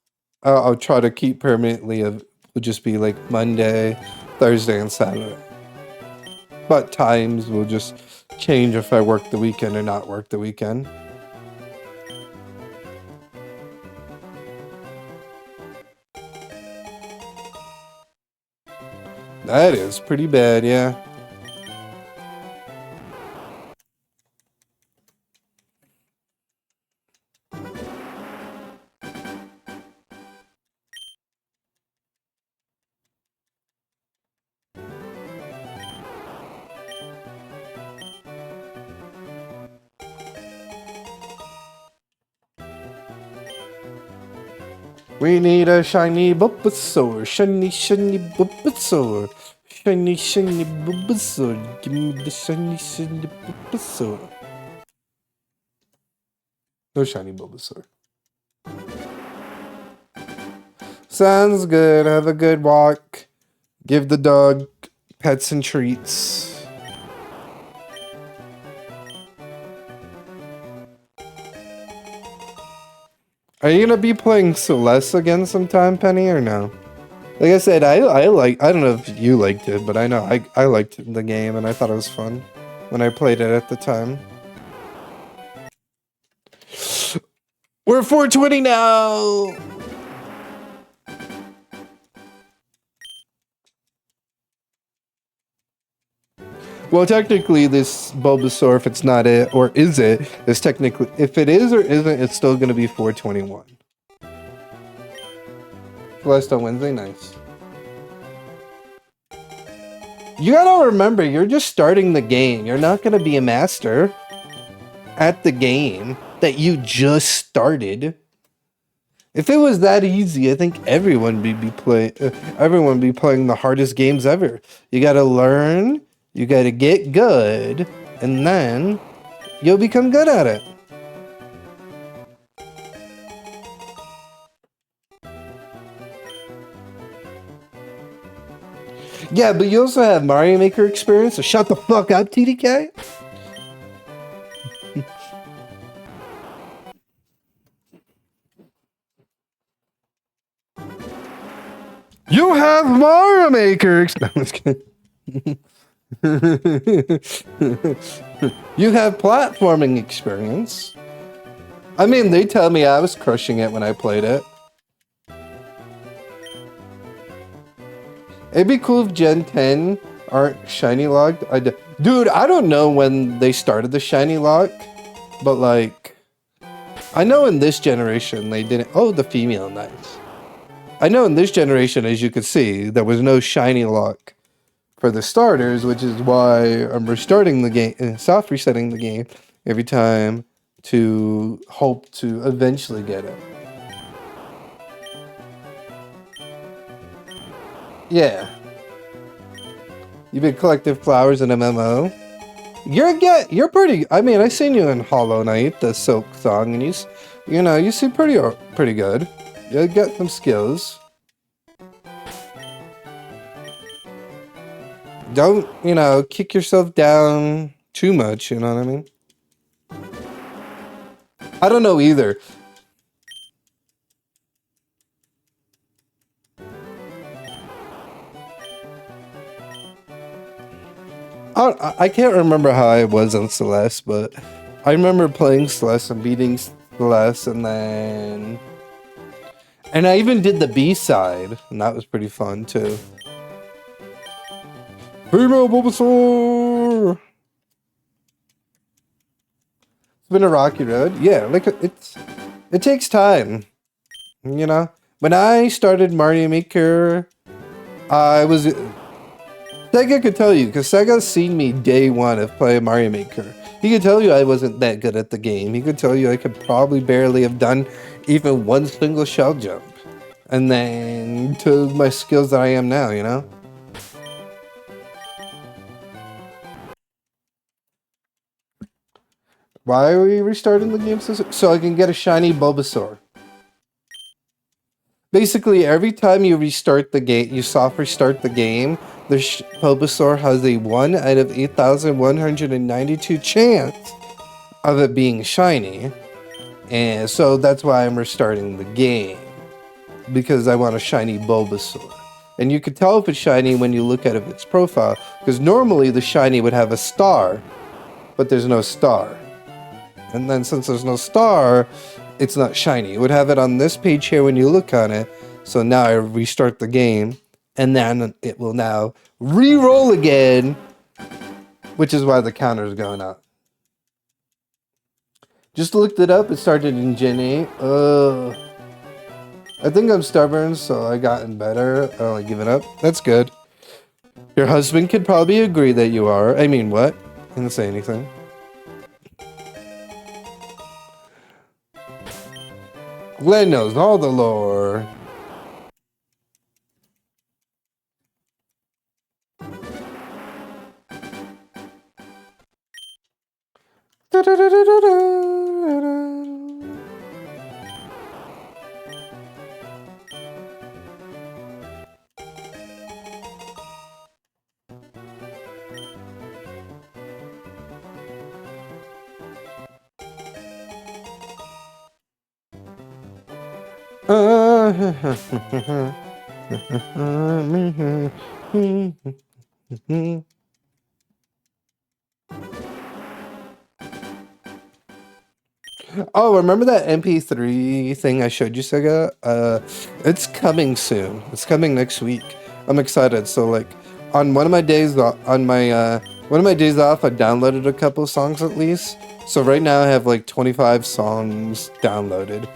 S1: I'll try to keep permanently of would just be like Monday, Thursday, and Saturday. But times will just change if I work the weekend or not work the weekend. That is pretty bad, yeah. We need a shiny Bulbasaur, shiny Bulbasaur, shiny Bulbasaur. Give me the shiny Bulbasaur. No shiny Bulbasaur. Sounds good. Have a good walk. Give the dog pets and treats. Are you gonna be playing Celeste again sometime, Penny, or no? Like I said, I don't know if you liked it, but I know I liked the game and I thought it was fun when I played it at the time. We're 420 now! Well, technically, this Bulbasaur, if it's not it, or is it, is technically, if it is or isn't, it's still going to be 421. Last on Wednesday, nice. You gotta remember, you're just starting the game. You're not going to be a master at the game that you just started. If it was that easy, I think everyone would be playing the hardest games ever. You gotta learn. You gotta get good, and then you'll become good at it. Yeah, but you also have Mario Maker experience, so shut the fuck up, TDK. You have Mario Maker. No, I'm just kidding. You have platforming experience. I mean, they tell me I was crushing it when I played it. It'd be cool if Gen 10 aren't shiny locked. Dude, I don't know when they started the shiny lock, but like, I know in this generation they didn't. Oh, the female, nice. I know in this generation, as you can see, there was no shiny lock for the starters, which is why I'm restarting the game, soft resetting the game every time to hope to eventually get it. Yeah. You've been collecting flowers in MMO. You're pretty. I mean, I seen you in Hollow Knight, the Silk Song, and you seem pretty good. You got some skills. Don't, kick yourself down too much, you know what I mean? I don't know either. I can't remember how I was on Celeste, but I remember playing Celeste and beating Celeste, and I even did the B-side, and that was pretty fun too. Female Bulbasaur! It's been a rocky road. Yeah, like it takes time. When I started Mario Maker, Sega could tell you, because Sega's seen me day one of playing Mario Maker. He could tell you I wasn't that good at the game. He could tell you I could probably barely have done even one single shell jump. And then to my skills that I am now, Why are we restarting the game so I can get a shiny Bulbasaur? Basically, every time you restart the game, you soft restart the game, the Bulbasaur has a 1 out of 8,192 chance of it being shiny. And so that's why I'm restarting the game. Because I want a shiny Bulbasaur. And you can tell if it's shiny when you look at its profile. Because normally the shiny would have a star, but there's no star. And then since there's no star, it's not shiny. It would have it on this page here when you look on it. So now I restart the game, and then it will now re-roll again, which is why the counter is going up. Just looked it up. It started in Gen 8. I think I'm stubborn, so I gotten better. I don't like giving up. That's good. Your husband could probably agree that you are. I mean, what? I didn't say anything. Glenn knows all the lore. Oh, remember that MP3 thing I showed you, Sega? It's coming soon. It's coming next week. I'm excited. So, like, on one of my days off, I downloaded a couple of songs at least. So right now I have like 25 songs downloaded.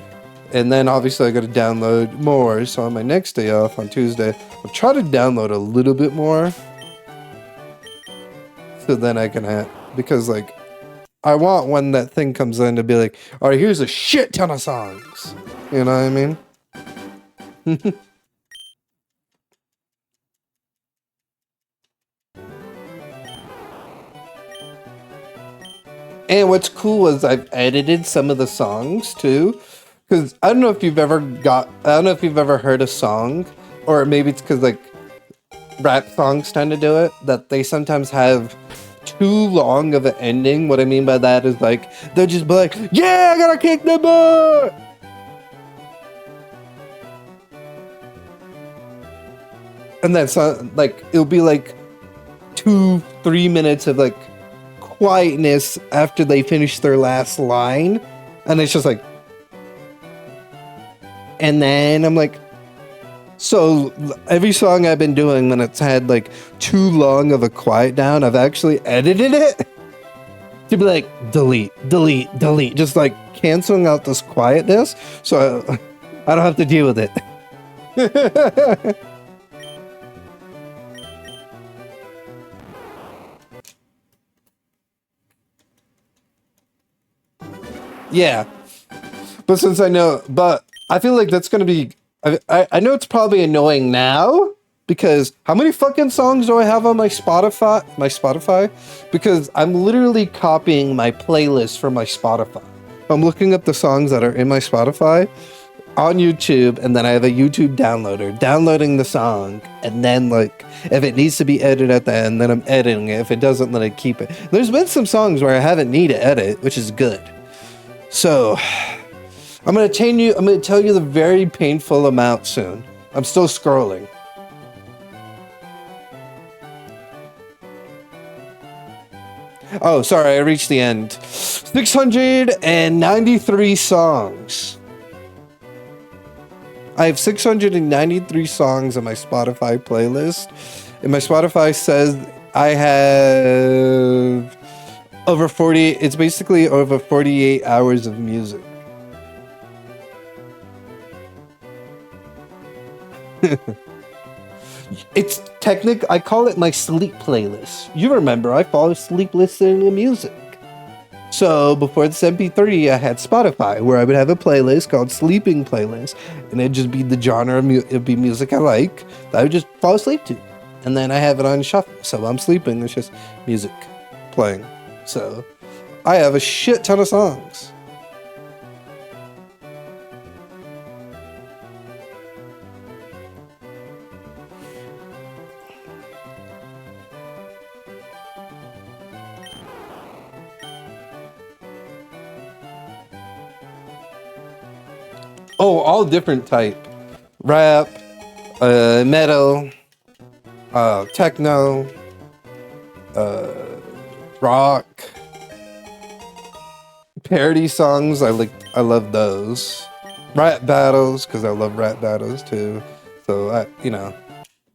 S1: And then obviously I got to download more. So on my next day off on Tuesday, I'll try to download a little bit more. So then I can because like, I want when that thing comes in to be like, all right, here's a shit ton of songs. You know what I mean? And what's cool is I've edited some of the songs too. Because I don't know if you've ever heard a song, or maybe it's because like rap songs tend to do it, that they sometimes have too long of an ending. What I mean by that is like they'll just be like, yeah, I gotta kick the butt, and then so like it'll be like 2-3 minutes of like quietness after they finish their last line, and it's just like, and then I'm like, so every song I've been doing when it's had like too long of a quiet down, I've actually edited it to be like delete, just like canceling out this quietness, so I don't have to deal with it. Yeah, but since I know, but I feel like that's gonna be. I know it's probably annoying now because how many fucking songs do I have on my Spotify? Because I'm literally copying my playlist from my Spotify. I'm looking up the songs that are in my Spotify on YouTube, and then I have a YouTube downloader downloading the song, and then like if it needs to be edited at the end, then I'm editing it. If it doesn't, then I keep it. There's been some songs where I haven't need to edit, which is good. So I'm gonna tell you the very painful amount soon. I'm still scrolling. Oh, sorry, I reached the end. 693 songs. I have 693 songs on my Spotify playlist. And my Spotify says I have over 40, it's basically over 48 hours of music. It's I call it my sleep playlist. You remember, I fall asleep listening to music. So before this MP3, I had Spotify, where I would have a playlist called Sleeping Playlist, and it'd just be the genre of it'd be music I like that I would just fall asleep to. And then I have it on shuffle, so I'm sleeping, there's just music playing. So I have a shit ton of songs. Oh, all different type. Rap, metal, techno, rock, parody songs. I love those. Rap battles, because I love rap battles too. So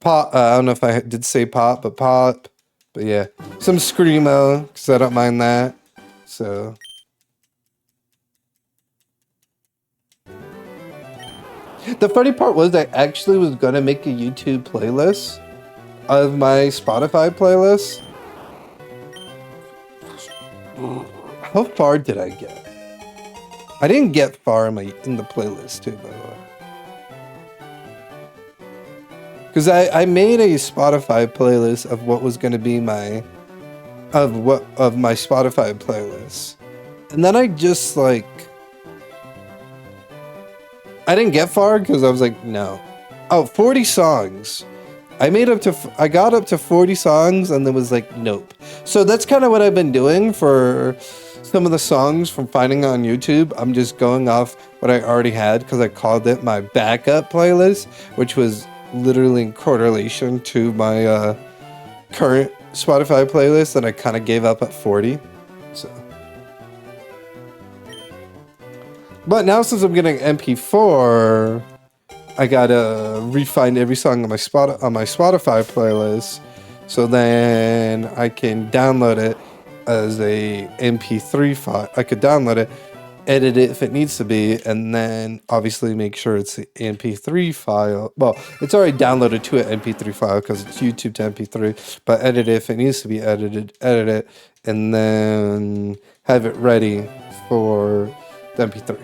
S1: pop. I don't know if I did say pop, but pop. But yeah, some screamo, because I don't mind that. So the funny part was I actually was gonna make a YouTube playlist of my Spotify playlist. How far did I get? I didn't get far in the playlist too, by the way. Because I made a Spotify playlist of what was going to be my Spotify playlist, and then I just like I didn't get far because I was like, no. Oh, 40 songs. I got up to 40 songs and then was like, nope. So that's kind of what I've been doing for some of the songs from finding on YouTube. I'm just going off what I already had because I called it my backup playlist, which was literally in correlation to my current Spotify playlist that I kind of gave up at 40. So, but now since I'm getting MP4, I gotta refine every song on my Spotify playlist, so then I can download it as a MP3 file. I could download it, edit it if it needs to be, and then obviously make sure it's the MP3 file. Well, it's already downloaded to an MP3 file because it's YouTube to MP3, but edit it if it needs to be edited, edit it, and then have it ready for the MP3.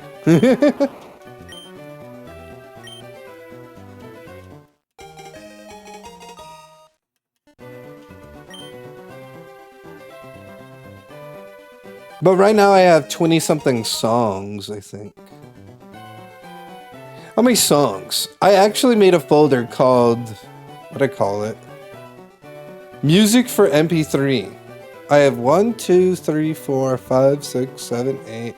S1: But right now I have 20 something songs, I think. How many songs? I actually made a folder called, what do I call it? Music for MP3. I have 1, 2, 3, 4, 5, 6, 7, 8.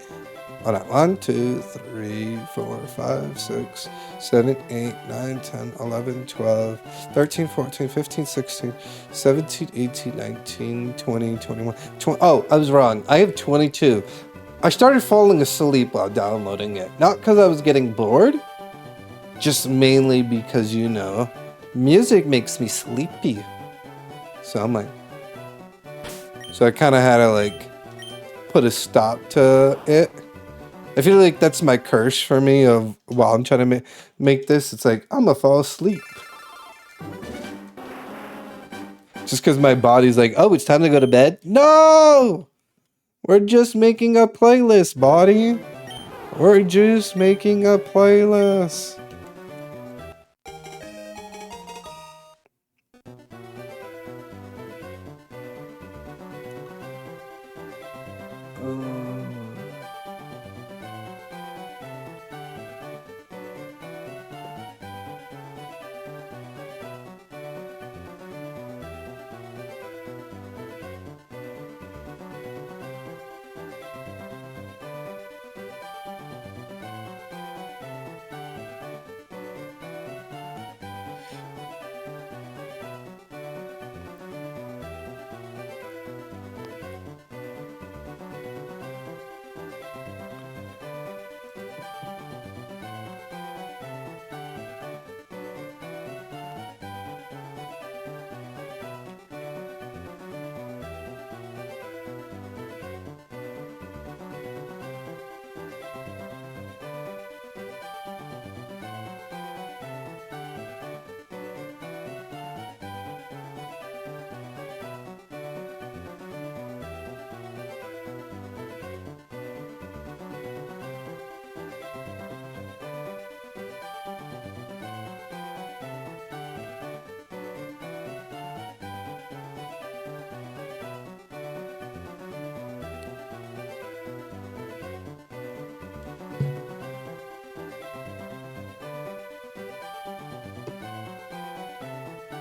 S1: Hold on. 1, 2, 3, 4, 5, 6, 7, 8, 9, 10, 11, 12, 13, 14, 15, 16, 17, 18, 19, 20, 21, 20. Oh, I was wrong. I have 22. I started falling asleep while downloading it. Not because I was getting bored, just mainly because, music makes me sleepy. So I'm like, so I kind of had to put a stop to it. I feel like that's my curse for me of while I'm trying to make this. It's like, I'm gonna fall asleep. Just because my body's like, oh, it's time to go to bed? No! We're just making a playlist, body. We're just making a playlist.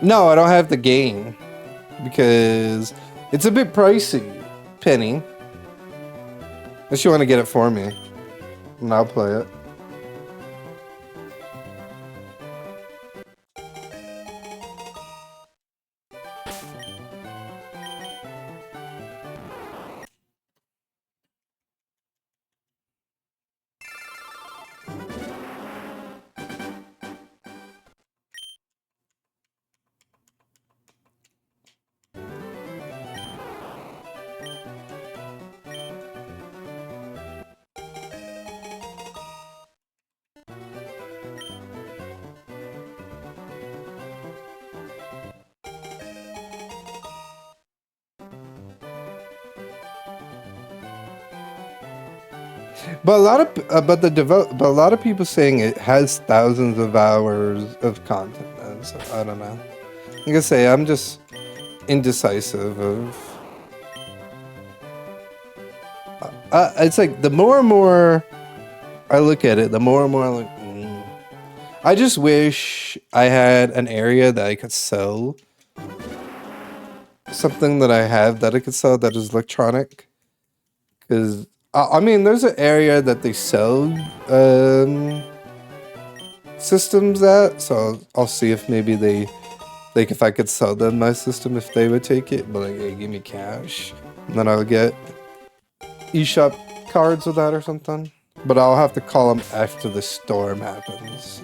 S1: No, I don't have the game because it's a bit pricey, Penny. Unless you want to get it for me, and I'll play it. But a lot of but a lot of people saying it has thousands of hours of content. Though, so I don't know. Like I say, I'm just indecisive of. It's like the more and more I look at it, the more and more I'm like, I just wish I had an area that I could sell something that I have that I could sell that is electronic. Because I mean, there's an area that they sell systems at, so I'll see if maybe they like if I could sell them my system if they would take it, but like, hey, give me cash, and then I'll get eShop cards with that or something. But I'll have to call them after the storm happens. So.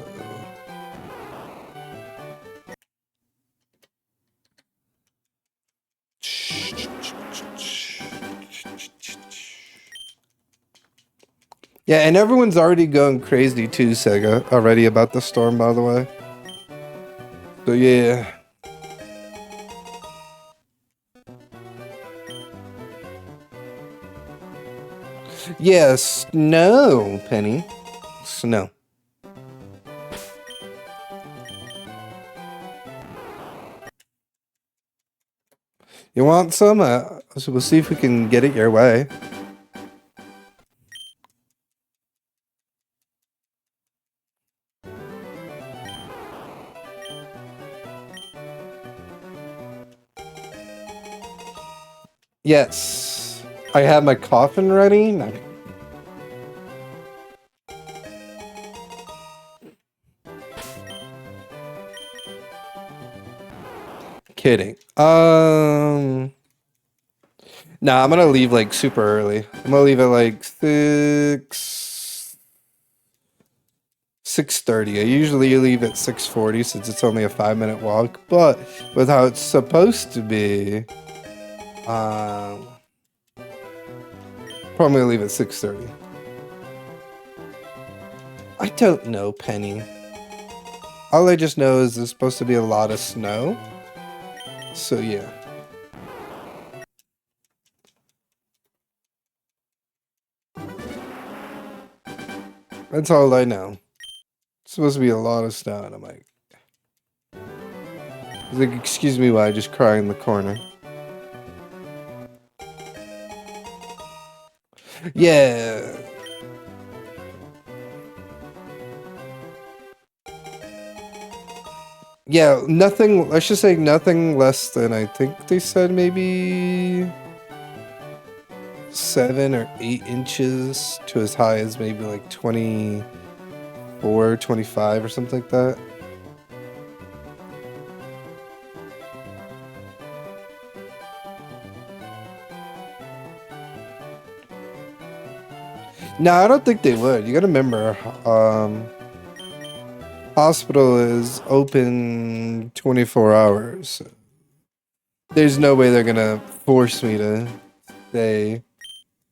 S1: Yeah, and everyone's already going crazy too, Sega, already about the storm, by the way. So yeah. Yeah, snow, Penny. Snow. You want some? So we'll see if we can get it your way. Yes. I have my coffin ready. No. Kidding. Nah, I'm gonna leave like super early. I'm gonna leave at like 6:30. I usually leave at 6:40 since it's only a 5-minute walk, but with how it's supposed to be, probably leave at 6:30. I don't know, Penny. All I just know is there's supposed to be a lot of snow. So yeah. That's all I know. It's supposed to be a lot of snow, and I'm like, he's like, excuse me while I just cry in the corner. Yeah. Yeah, nothing, let's just say nothing less than, I think they said maybe 7 or 8 inches to as high as maybe like 24, 25 or something like that. No, I don't think they would. You gotta remember, hospital is open 24 hours. There's no way they're gonna force me to stay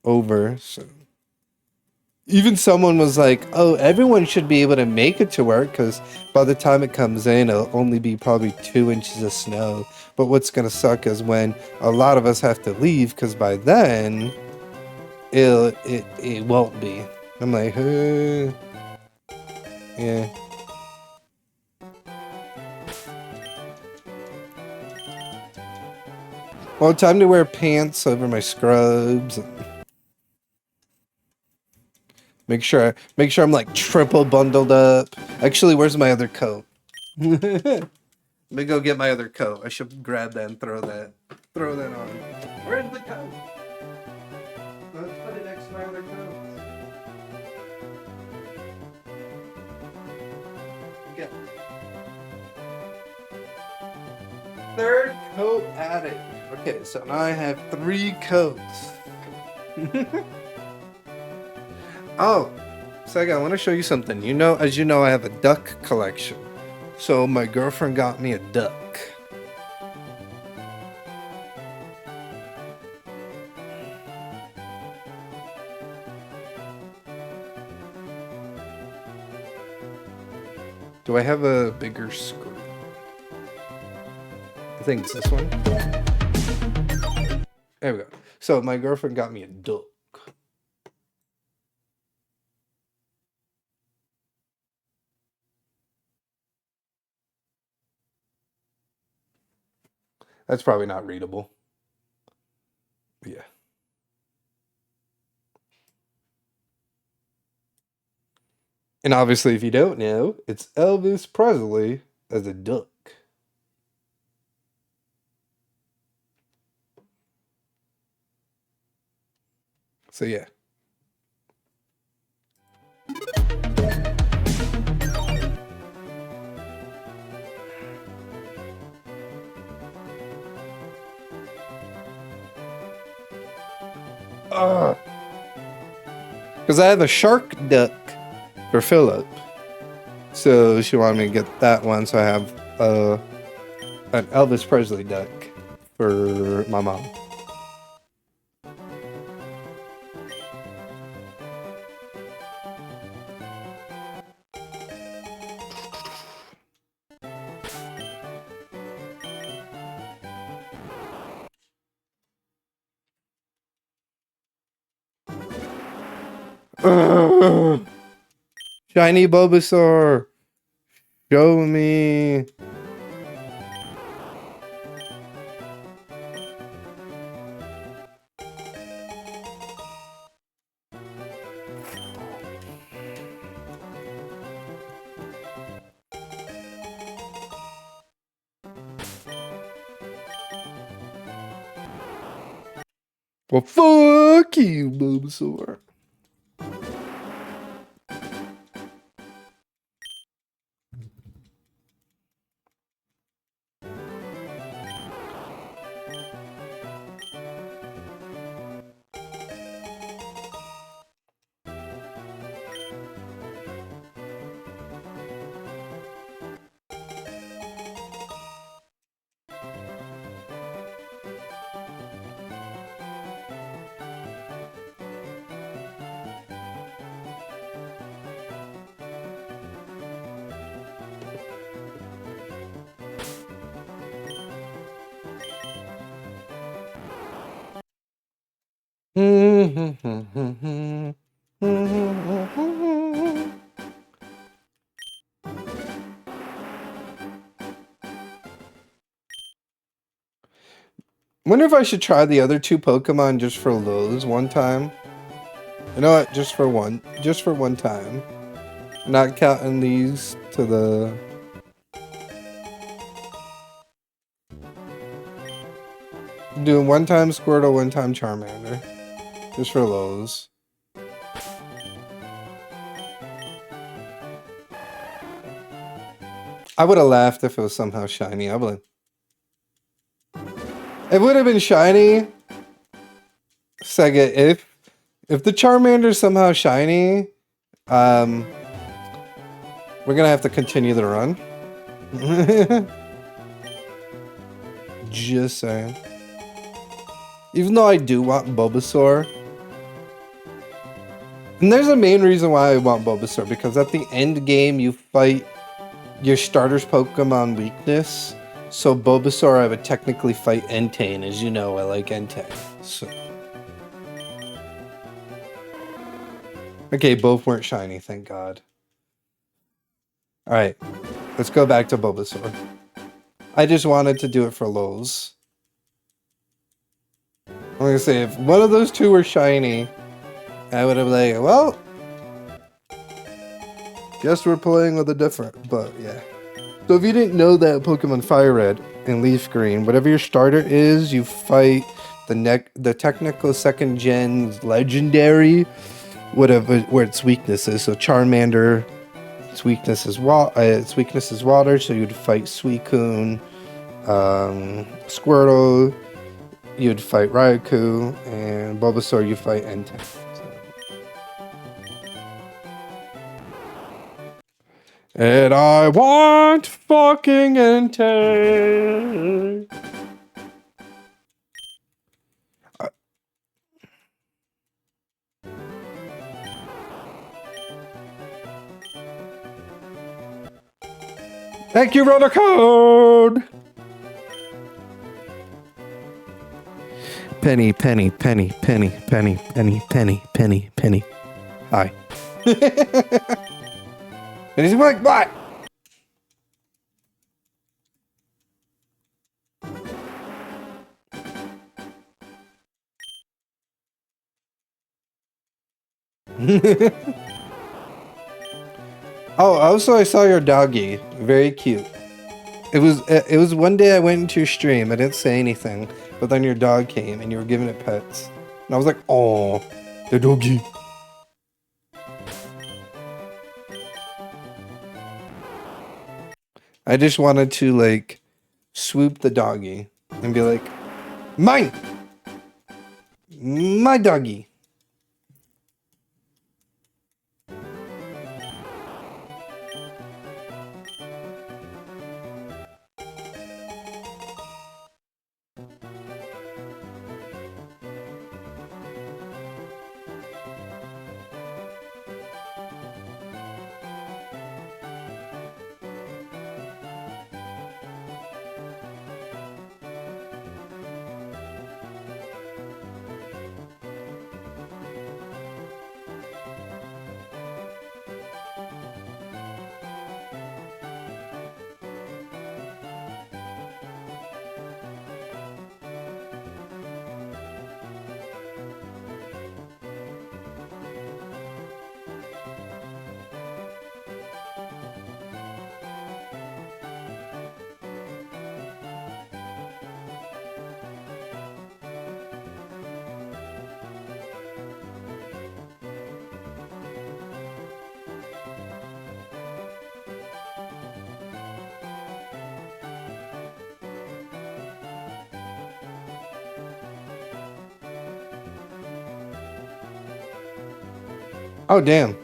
S1: over. So. Even someone was like, oh, everyone should be able to make it to work because by the time it comes in, it'll only be probably 2 inches of snow. But what's gonna suck is when a lot of us have to leave because by then, it won't be. I'm like, yeah. Well, time to wear pants over my scrubs. Make sure I'm like triple bundled up. Actually, where's my other coat? Let me go get my other coat. I should grab that and throw that on. Where's the coat? Let's put it next to my other coat. Okay. Third coat added. Okay, so now I have 3 coats. Oh, Sega, I want to show you something. You know, as you know, I have a duck collection. So my girlfriend got me a duck. Do I have a bigger screen? I think it's this one. There we go. So my girlfriend got me a duck. That's probably not readable. Yeah. And obviously, if you don't know, it's Elvis Presley as a duck. So yeah. Because I have a shark duck for Philip. So she wanted me to get that one, so I have an Elvis Presley duck for my mom. Shiny Bulbasaur! Show me! Well, fuck you, Bulbasaur. Wonder if I should try the other two Pokemon just for those one time. You know what? Just for one time. Not counting these to the... Doing one time Squirtle, one time Charmander. Just for those. I would have laughed if it was somehow shiny. I would. It would have been shiny. Sega, if the Charmander is somehow shiny, we're gonna have to continue the run. Just saying. Even though I do want Bulbasaur. And there's a main reason why I want Bulbasaur, because at the end game you fight your starter's Pokemon weakness. So Bulbasaur I would technically fight Entei, as you know I like Entei. So. Okay, both weren't shiny, thank God. Alright, let's go back to Bulbasaur. I just wanted to do it for lulz. I'm gonna say, if one of those two were shiny, I would have been like, well, guess we're playing with a different, but yeah. So if you didn't know that Pokemon Fire Red and Leaf Green, whatever your starter is, you fight the technical second gen's legendary, whatever where its weakness is. So Charmander, its weakness is water, so you'd fight Suicune. Squirtle, you'd fight Raikou, and Bulbasaur, you fight Entei. And I want fucking Entei. Thank you, Roller Code! Penny, penny, penny, penny, penny, penny, penny, penny, penny. Hi. And he's like, what? Oh, also I saw your doggy. Very cute. It was one day I went into your stream. I didn't say anything, but then your dog came and you were giving it pets, and I was like, "Oh, the doggy." I just wanted to like swoop the doggy and be like, "Mine, my doggy." Oh damn.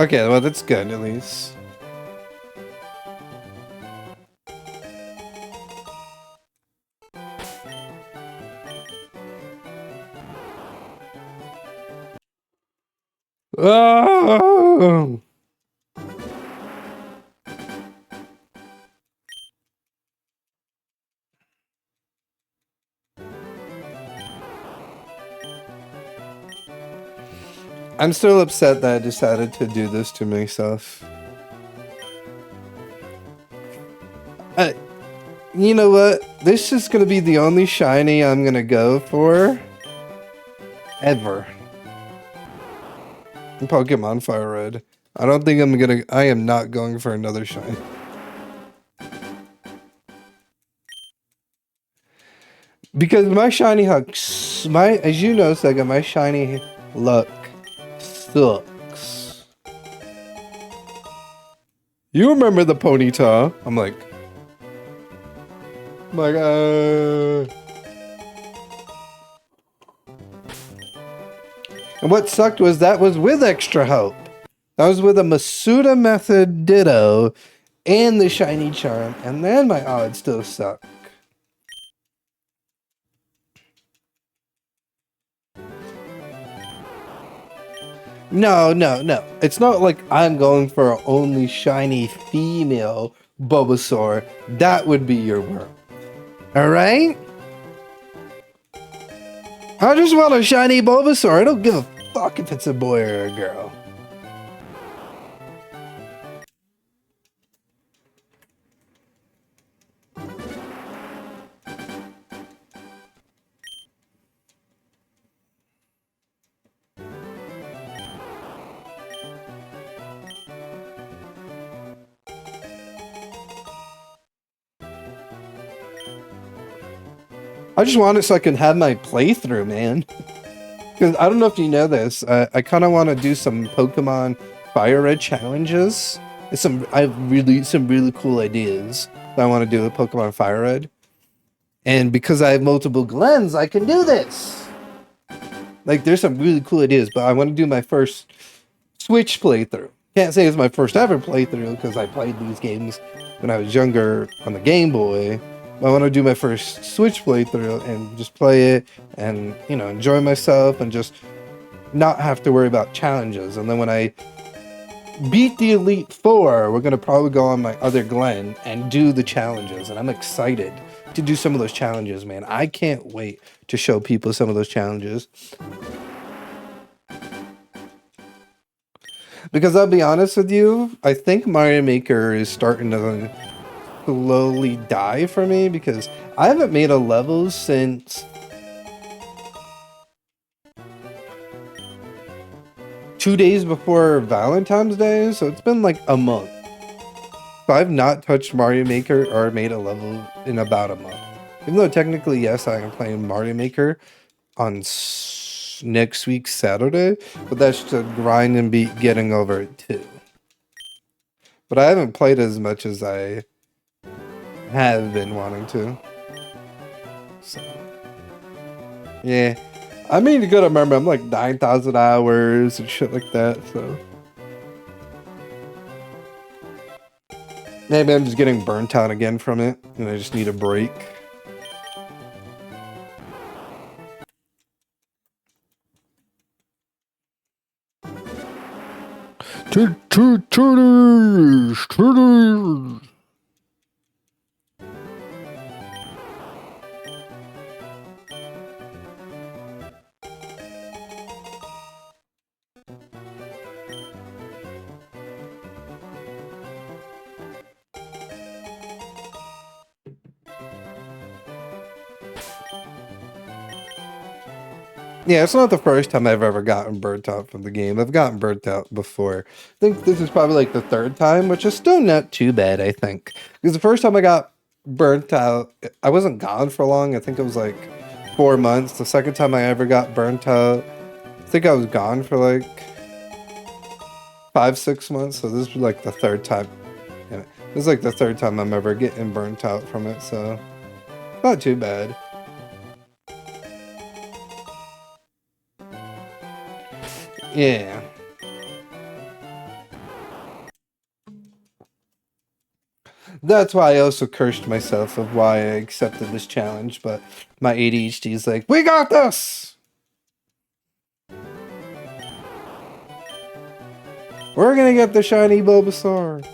S1: Okay, well that's good at least. Oh! I'm still upset that I decided to do this to myself. You know what? This is gonna be the only shiny I'm gonna go for ever. Pokemon Fire Red. I don't think I am not going for another shiny. Because my shiny hucks, as you know, Sega, my shiny luck sucks. You remember the Ponyta? I'm like, and what sucked was that was with extra help. That was with a Masuda Method Ditto and the shiny charm, and then my odds still suck. No. It's not like I'm going for an only shiny female Bulbasaur. That would be your world. Alright? I just want a shiny Bulbasaur. I don't give a fuck if it's a boy or a girl. I just want it so I can have my playthrough, man. Because I don't know if you know this, I kind of want to do some Pokemon Fire Red challenges. I have some really cool ideas that I want to do with Pokemon Fire Red. And because I have multiple Glens, I can do this. Like, there's some really cool ideas, but I want to do my first Switch playthrough. Can't say it's my first ever playthrough because I played these games when I was younger on the Game Boy. I want to do my first Switch playthrough and just play it and, you know, enjoy myself and just not have to worry about challenges. And then when I beat the Elite Four, we're going to probably go on my other Glen and do the challenges. And I'm excited to do some of those challenges, man. I can't wait to show people some of those challenges. Because I'll be honest with you, I think Mario Maker is starting to slowly die for me because I haven't made a level since 2 days before Valentine's Day, so it's been like a month. So I've not touched Mario Maker or made a level in about a month. Even though technically, yes, I am playing Mario Maker on next week Saturday, but that's to grind and be getting over it too. But I haven't played as much as I have been wanting to. So yeah, I mean, you gotta remember I'm like 9,000 hours and shit like that. So maybe I'm just getting burnt out again from it, and I just need a break. Yeah, it's not the first time I've ever gotten burnt out from the game. I've gotten burnt out before. I think this is probably like the third time, which is still not too bad, I think. Because the first time I got burnt out, I wasn't gone for long. I think it was like 4 months. The second time I ever got burnt out, I think I was gone for like 5, 6 months. So this was like the third time. Yeah, this is like the third time I'm ever getting burnt out from it. So not too bad. Yeah. That's why I also cursed myself of why I accepted this challenge, but my ADHD is like, we got this! We're gonna get the shiny Bulbasaur!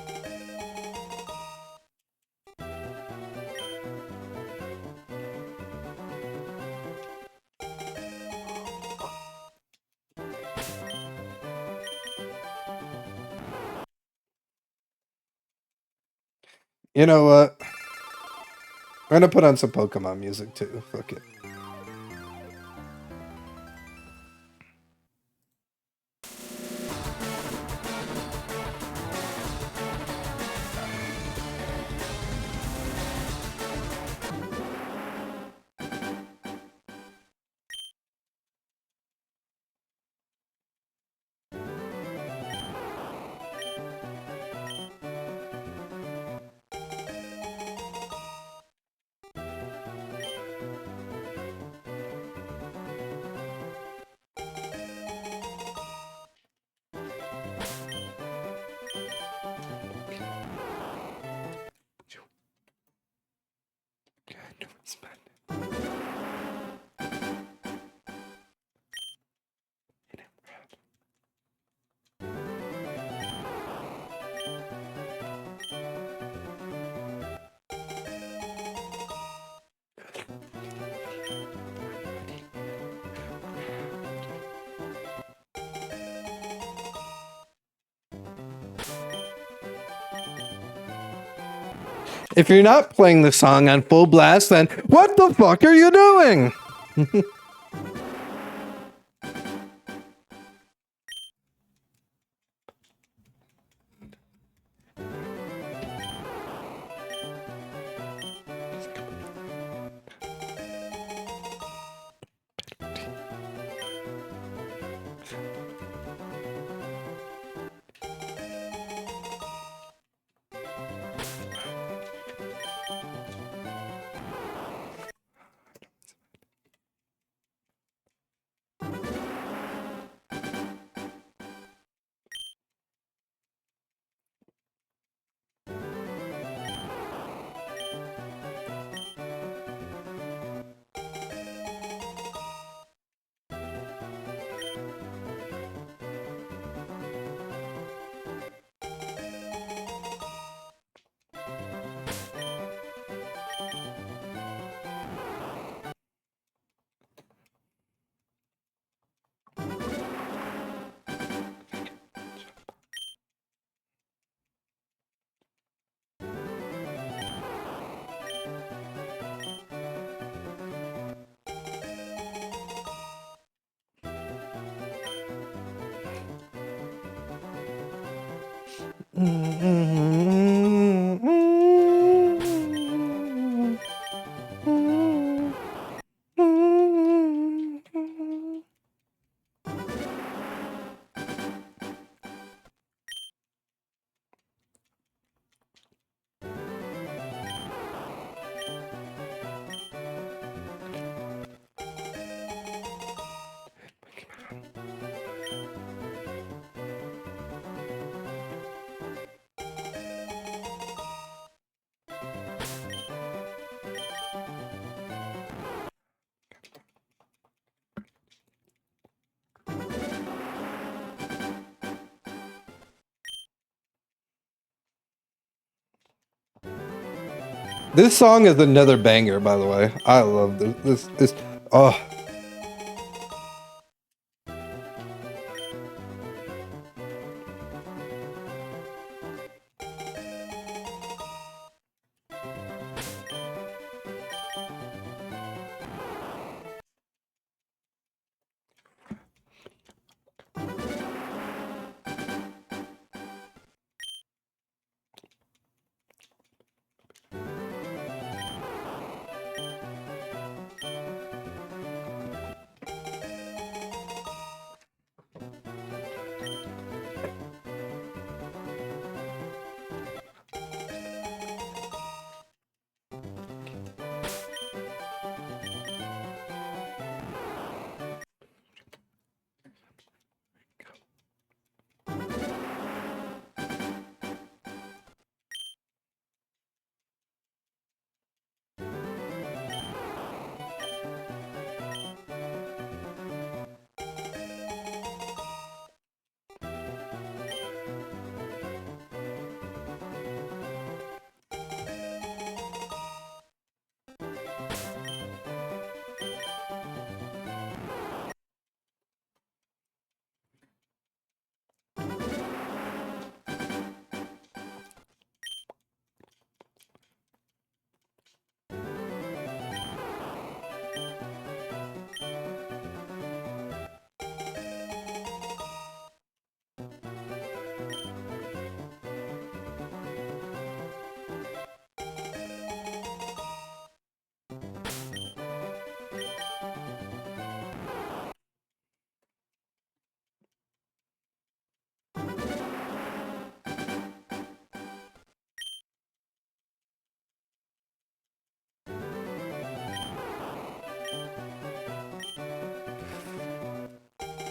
S1: You know what? I'm gonna put on some Pokemon music too. Fuck it. If you're not playing the song on full blast, then what the fuck are you doing? This song is another banger, by the way. I love this. Oh,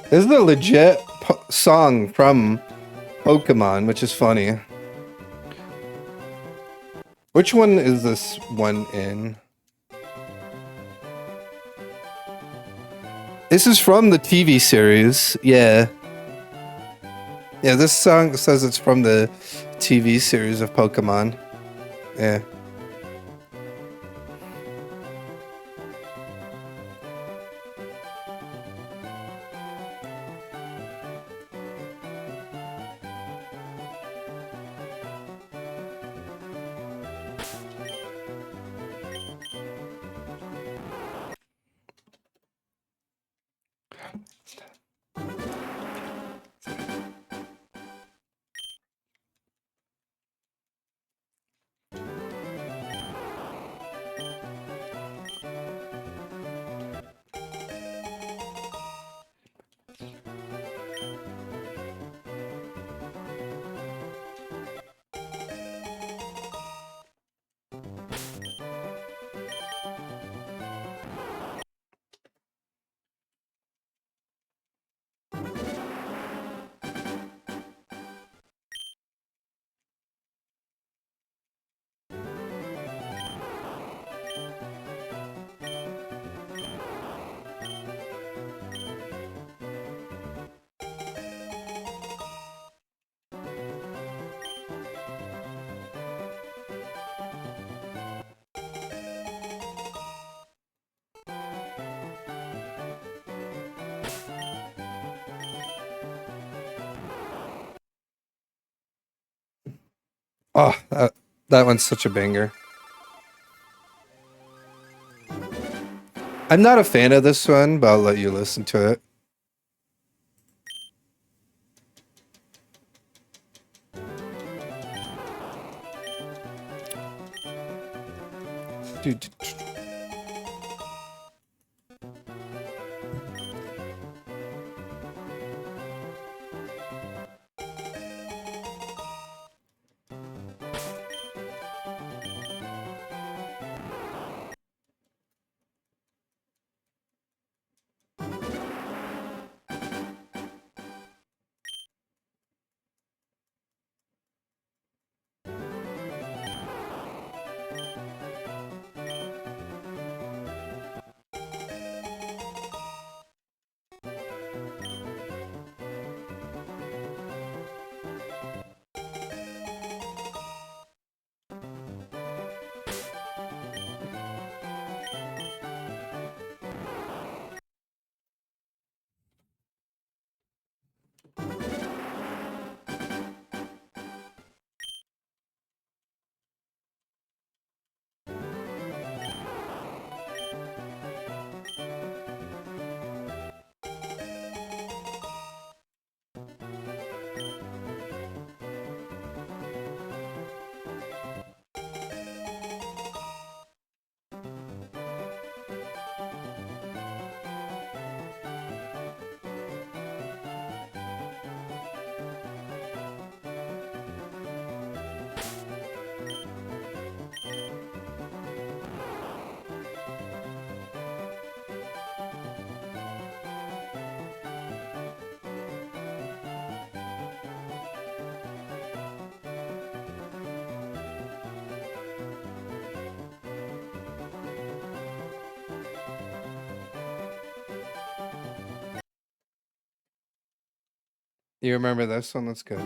S1: this is a legit song from Pokemon, which is funny. Which one is this one in? This is from the TV series. Yeah. Yeah, this song says it's from the TV series of Pokemon. Yeah. Oh, that one's such a banger. I'm not a fan of this one, but I'll let you listen to it. Dude. You remember this one? Let's go.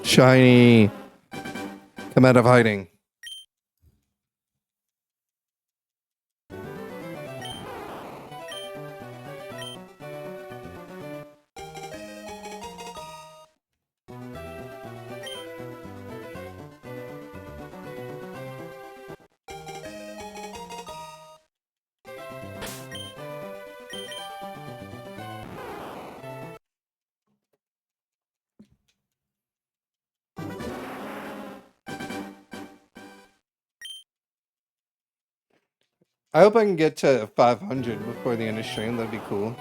S1: Shiny. Come out of hiding. I hope I can get to 500 before the end of stream. That'd be cool.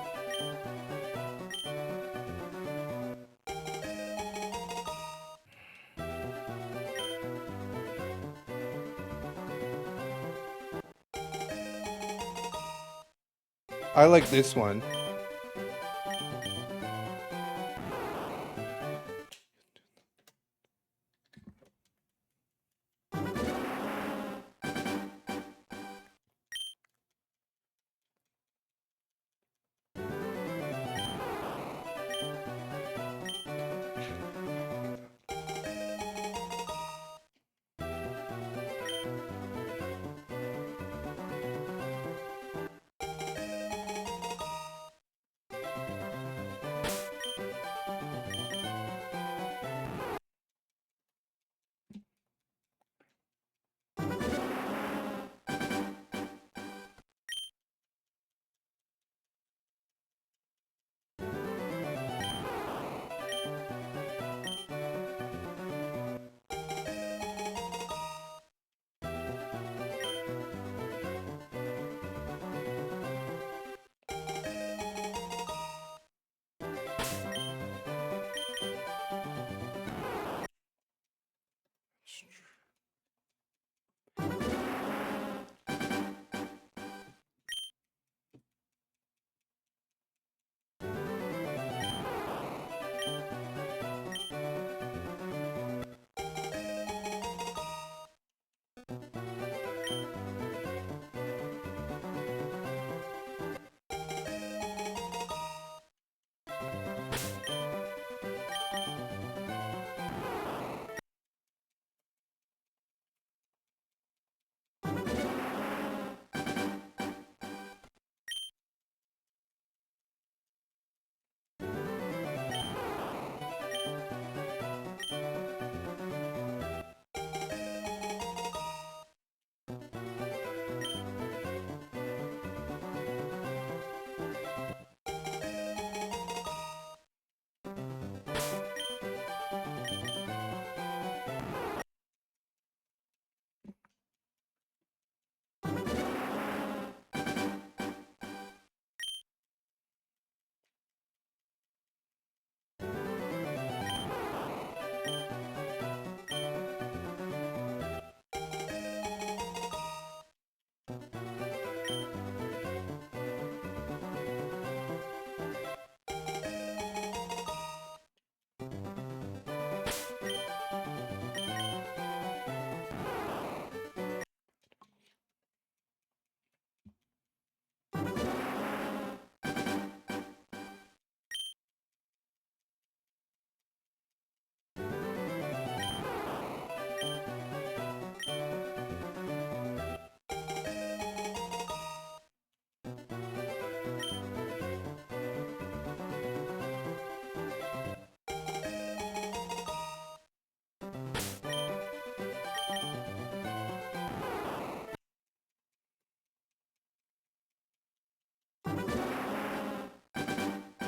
S1: I like this one.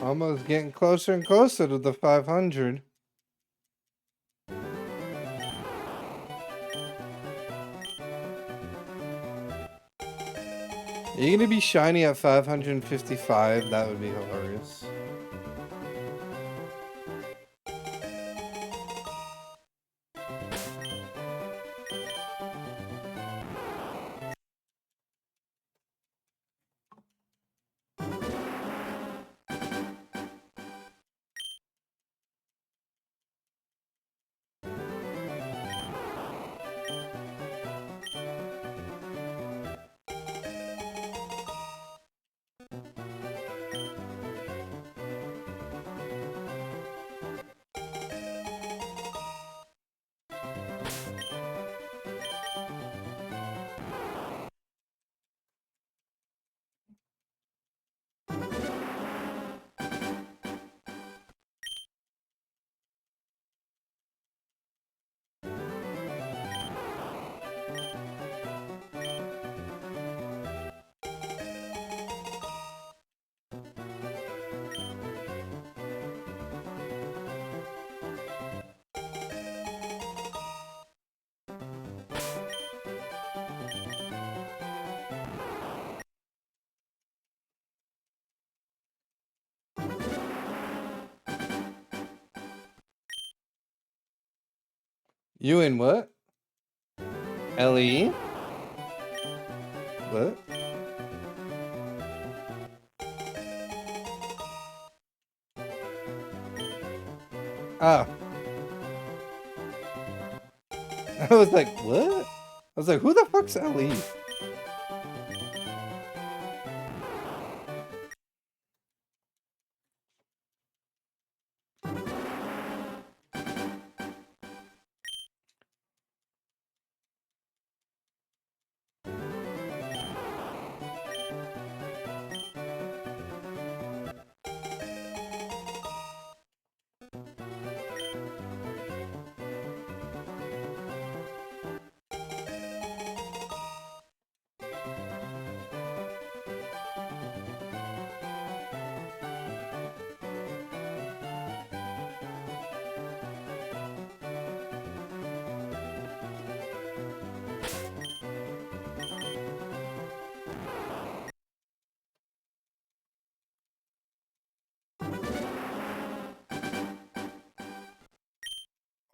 S1: Almost getting closer and closer to the 500. Are you gonna be shiny at 555? That would be hilarious. You in what? LE? What? Ah. I was like, what? I was like, who the fuck's LE?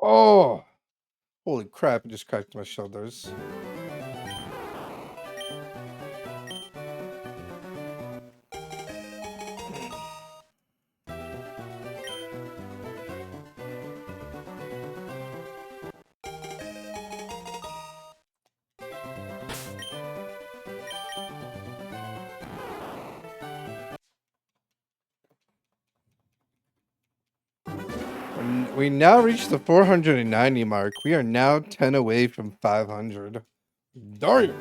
S1: Oh! Holy crap, it just cracked my shoulders. We now reach the 490 mark. We are now 10 away from 500. Darn!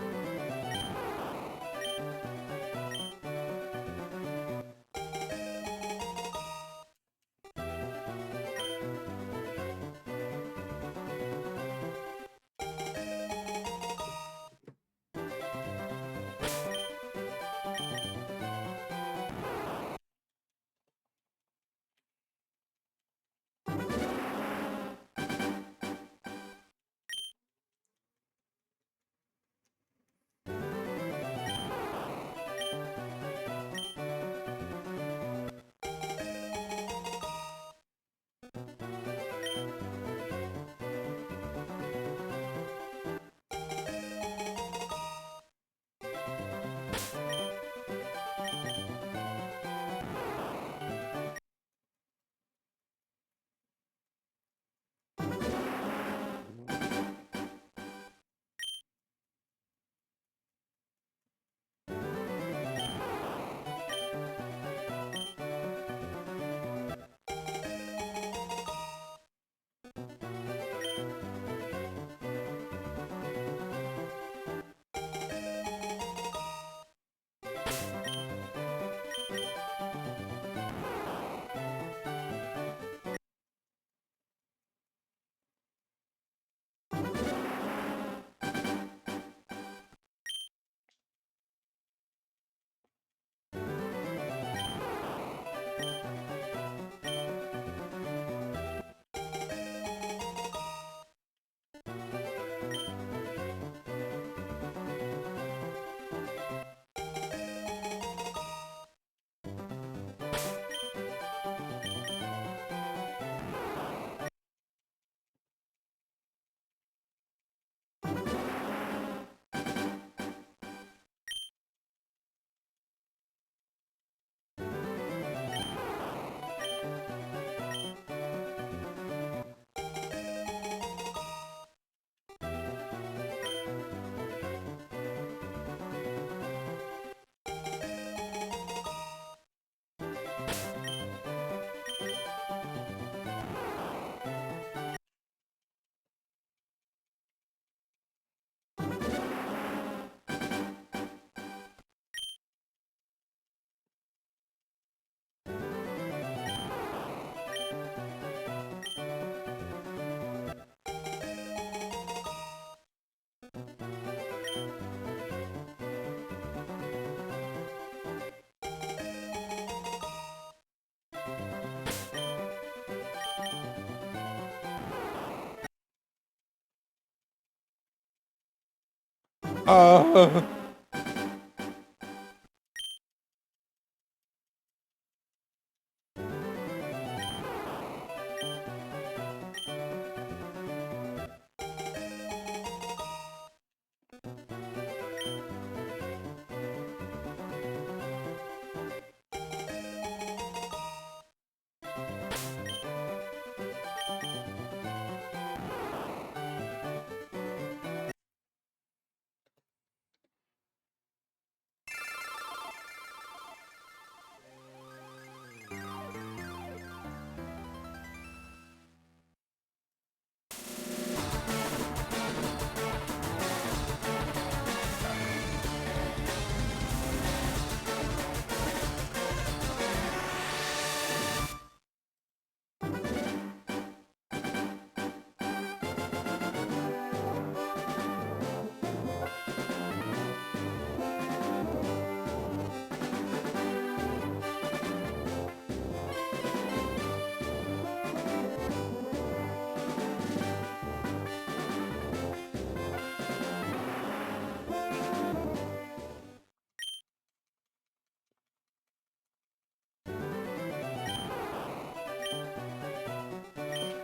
S1: Oh.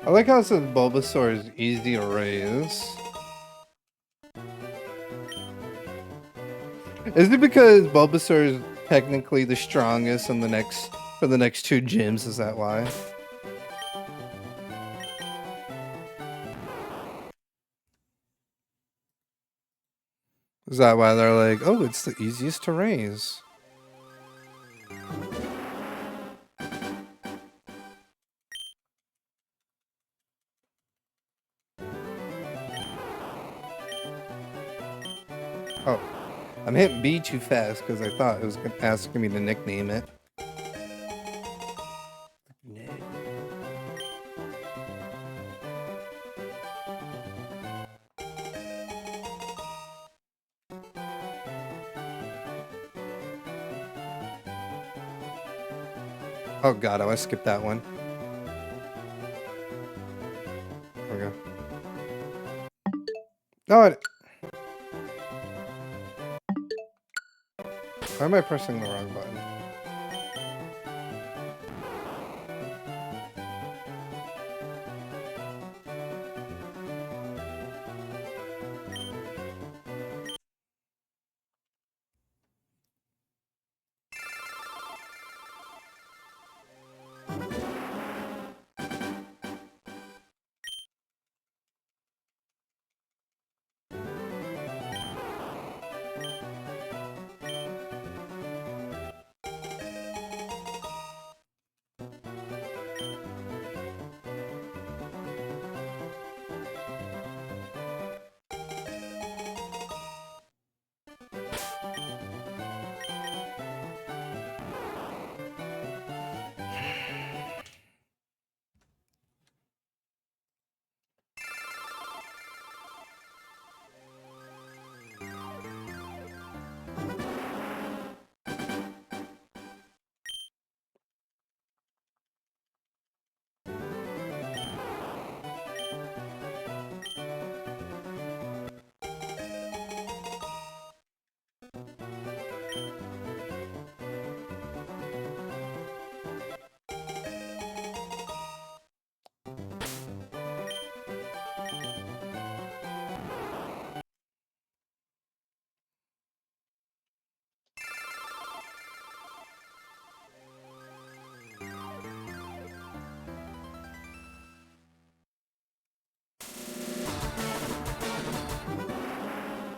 S1: I like how it says Bulbasaur is easy to raise. Is it because Bulbasaur is technically the strongest in the next for the next two gyms? Is that why? Is that why they're like, oh, it's the easiest to raise? Oh, I'm hitting B too fast because I thought it was asking me to nickname it. Oh god, I skipped that one. There we go. No, why am I pressing the wrong button?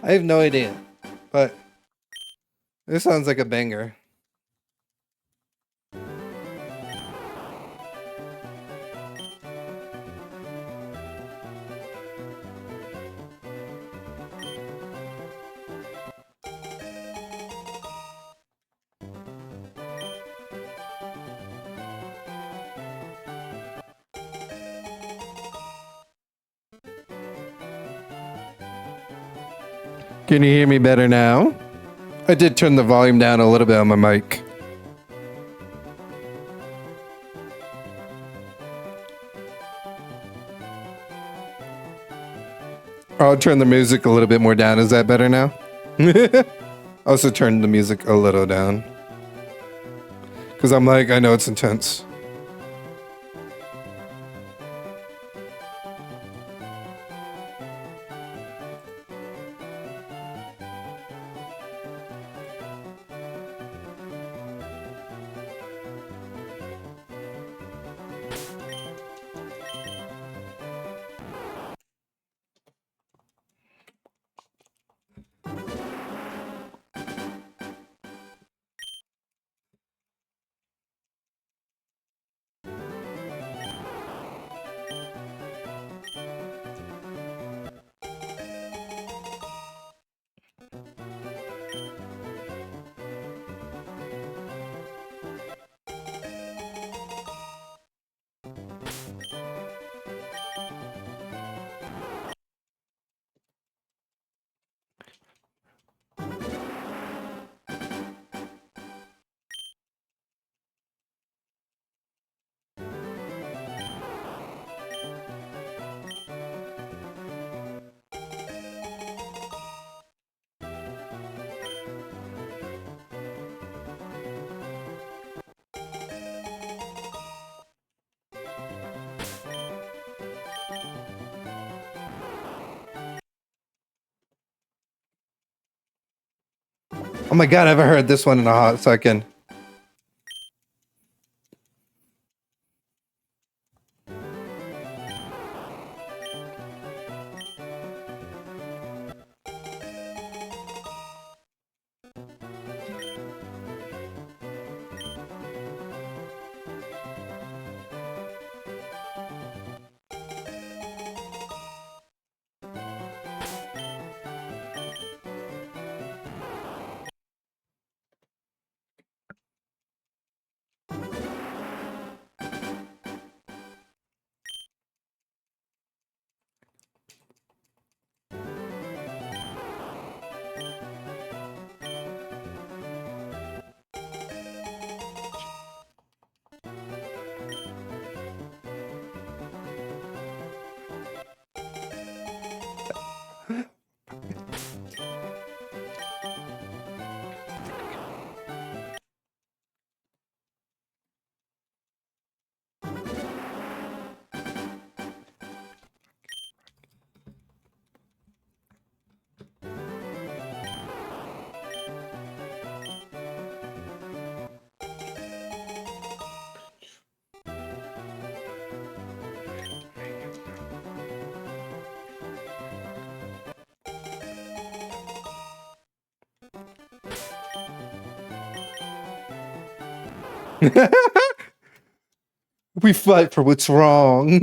S1: I have no idea, but this sounds like a banger. Can you hear me better now? I did turn the volume down a little bit on my mic. I'll turn the music a little bit more down. Is that better now? Also turned the music a little down. Because I'm like, I know it's intense. Oh my god, I haven't heard this one in a hot second. We fight for what's wrong.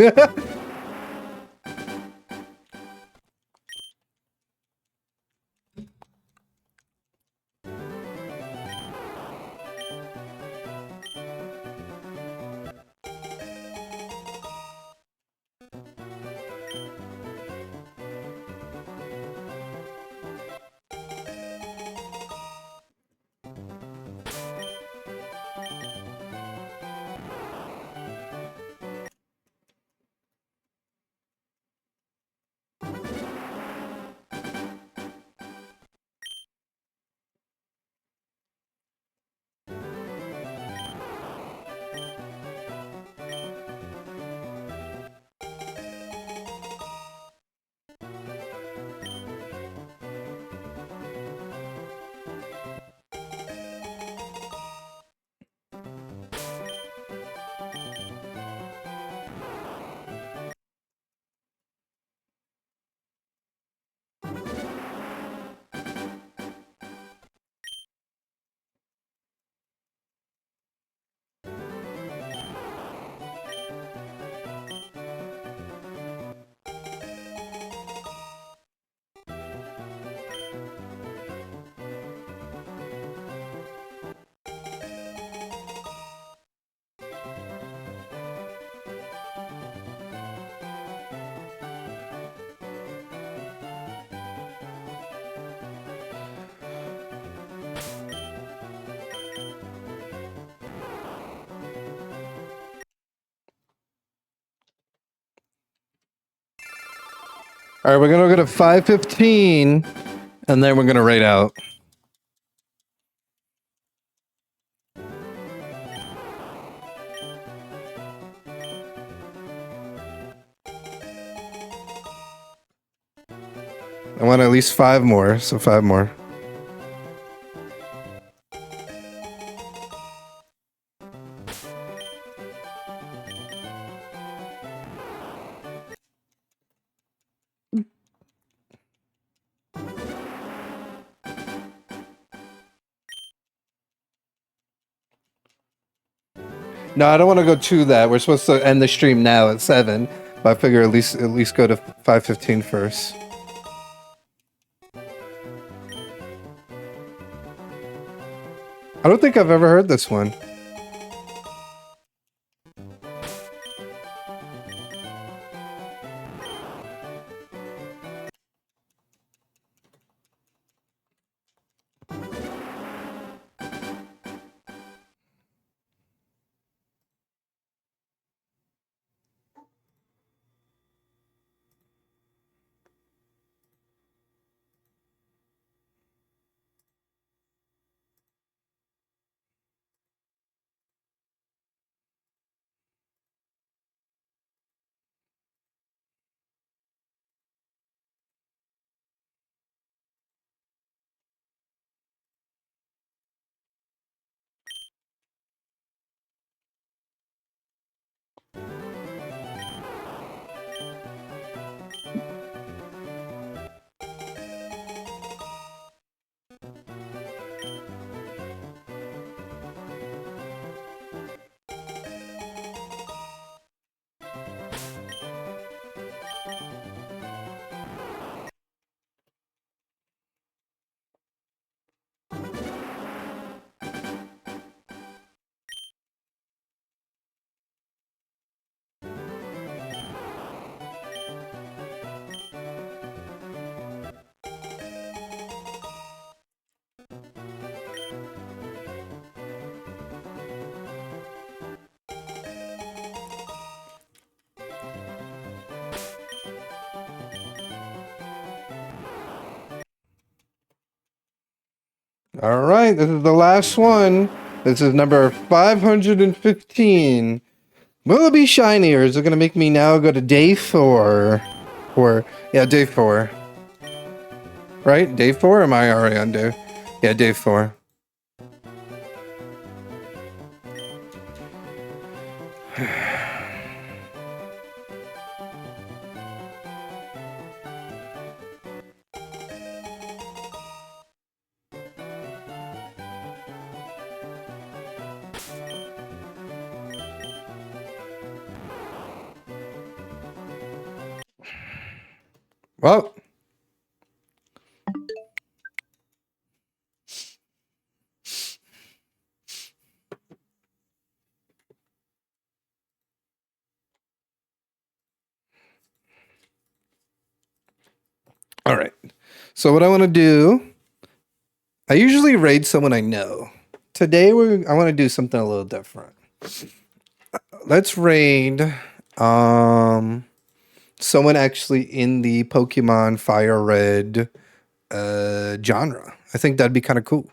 S1: All right, we're gonna go to 5:15, And then we're gonna raid out. I want at least 5 more, so 5 more. No, I don't want to go to that. We're supposed to end the stream now at 7, but I figure at least go to 5:15 first. I don't think I've ever heard this one. All right, this is the last one. This is number 515. Will it be shiny, or is it going to make me now go to day 4? Or, yeah, day 4. Right? Day 4? Or am I already on day? Yeah, day 4. Well, all right. So what I want to do, I usually raid someone I know. Today I want to do something a little different. Let's raid someone actually in the Pokemon Fire Red genre. I think that'd be kind of cool.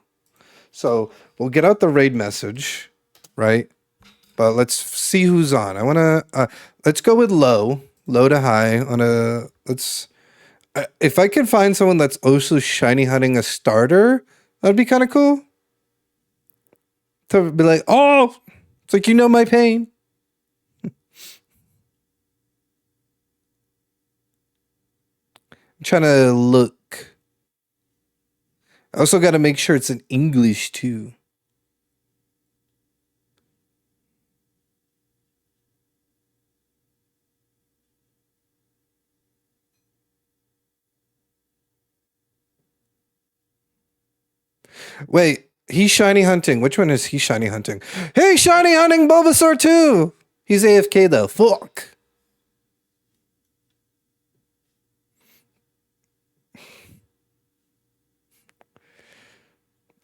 S1: So we'll get out the raid message, right? But let's see who's on. I want to let's go with low to high on a let's. If I can find someone that's also shiny hunting a starter, that'd be kind of cool. To be like, oh, it's like, you know my pain. I'm trying to look. I also got to make sure it's in English too. Wait, he's shiny hunting. Which one is he shiny hunting? Hey, shiny hunting Bulbasaur too. He's AFK though. Fuck.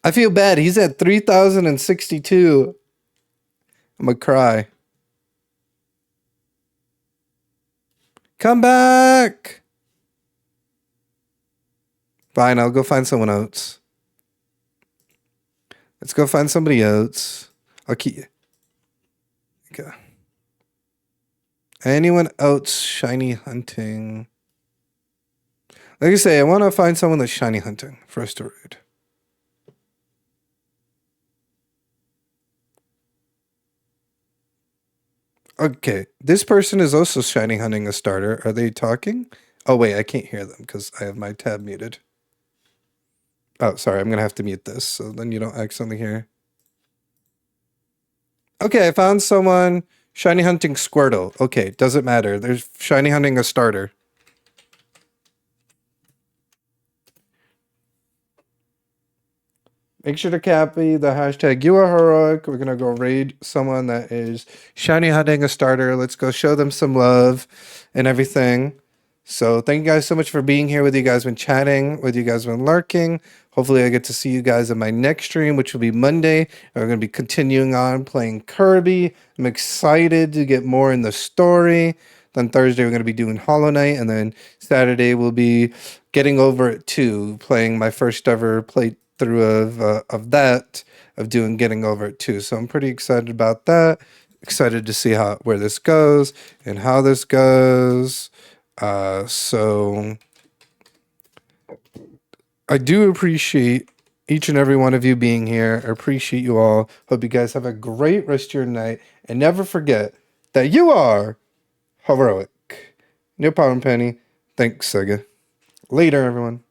S1: I feel bad. He's at 3,062. I'm gonna cry. Come back. Fine, I'll go find someone else. Let's go find somebody else. I'll keep. Okay. Anyone else shiny hunting? Like I say, I want to find someone that's shiny hunting for us to raid. Okay, this person is also shiny hunting a starter. Are they talking? Oh wait, I can't hear them because I have my tab muted. Oh, sorry, I'm gonna have to mute this so then you don't accidentally hear. Okay, I found someone shiny hunting Squirtle. Okay, doesn't matter. There's shiny hunting a starter. Make sure to copy the hashtag you are heroic. We're gonna go raid someone that is shiny hunting a starter. Let's go show them some love and everything. So thank you guys so much for being here. With you guys been chatting, with you guys been lurking. Hopefully I get to see you guys in my next stream, which will be Monday. And we're gonna be continuing on playing Kirby. I'm excited to get more in the story. Then Thursday we're gonna be doing Hollow Knight, and then Saturday we'll be getting over it too, playing my first ever playthrough of doing Getting Over It too. So I'm pretty excited about that. Excited to see where this goes and how this goes. So I do appreciate each and every one of you being here. I appreciate you all. Hope you guys have a great rest of your night. And never forget that you are heroic. No problem, Penny. Thanks, Sega. Later, everyone.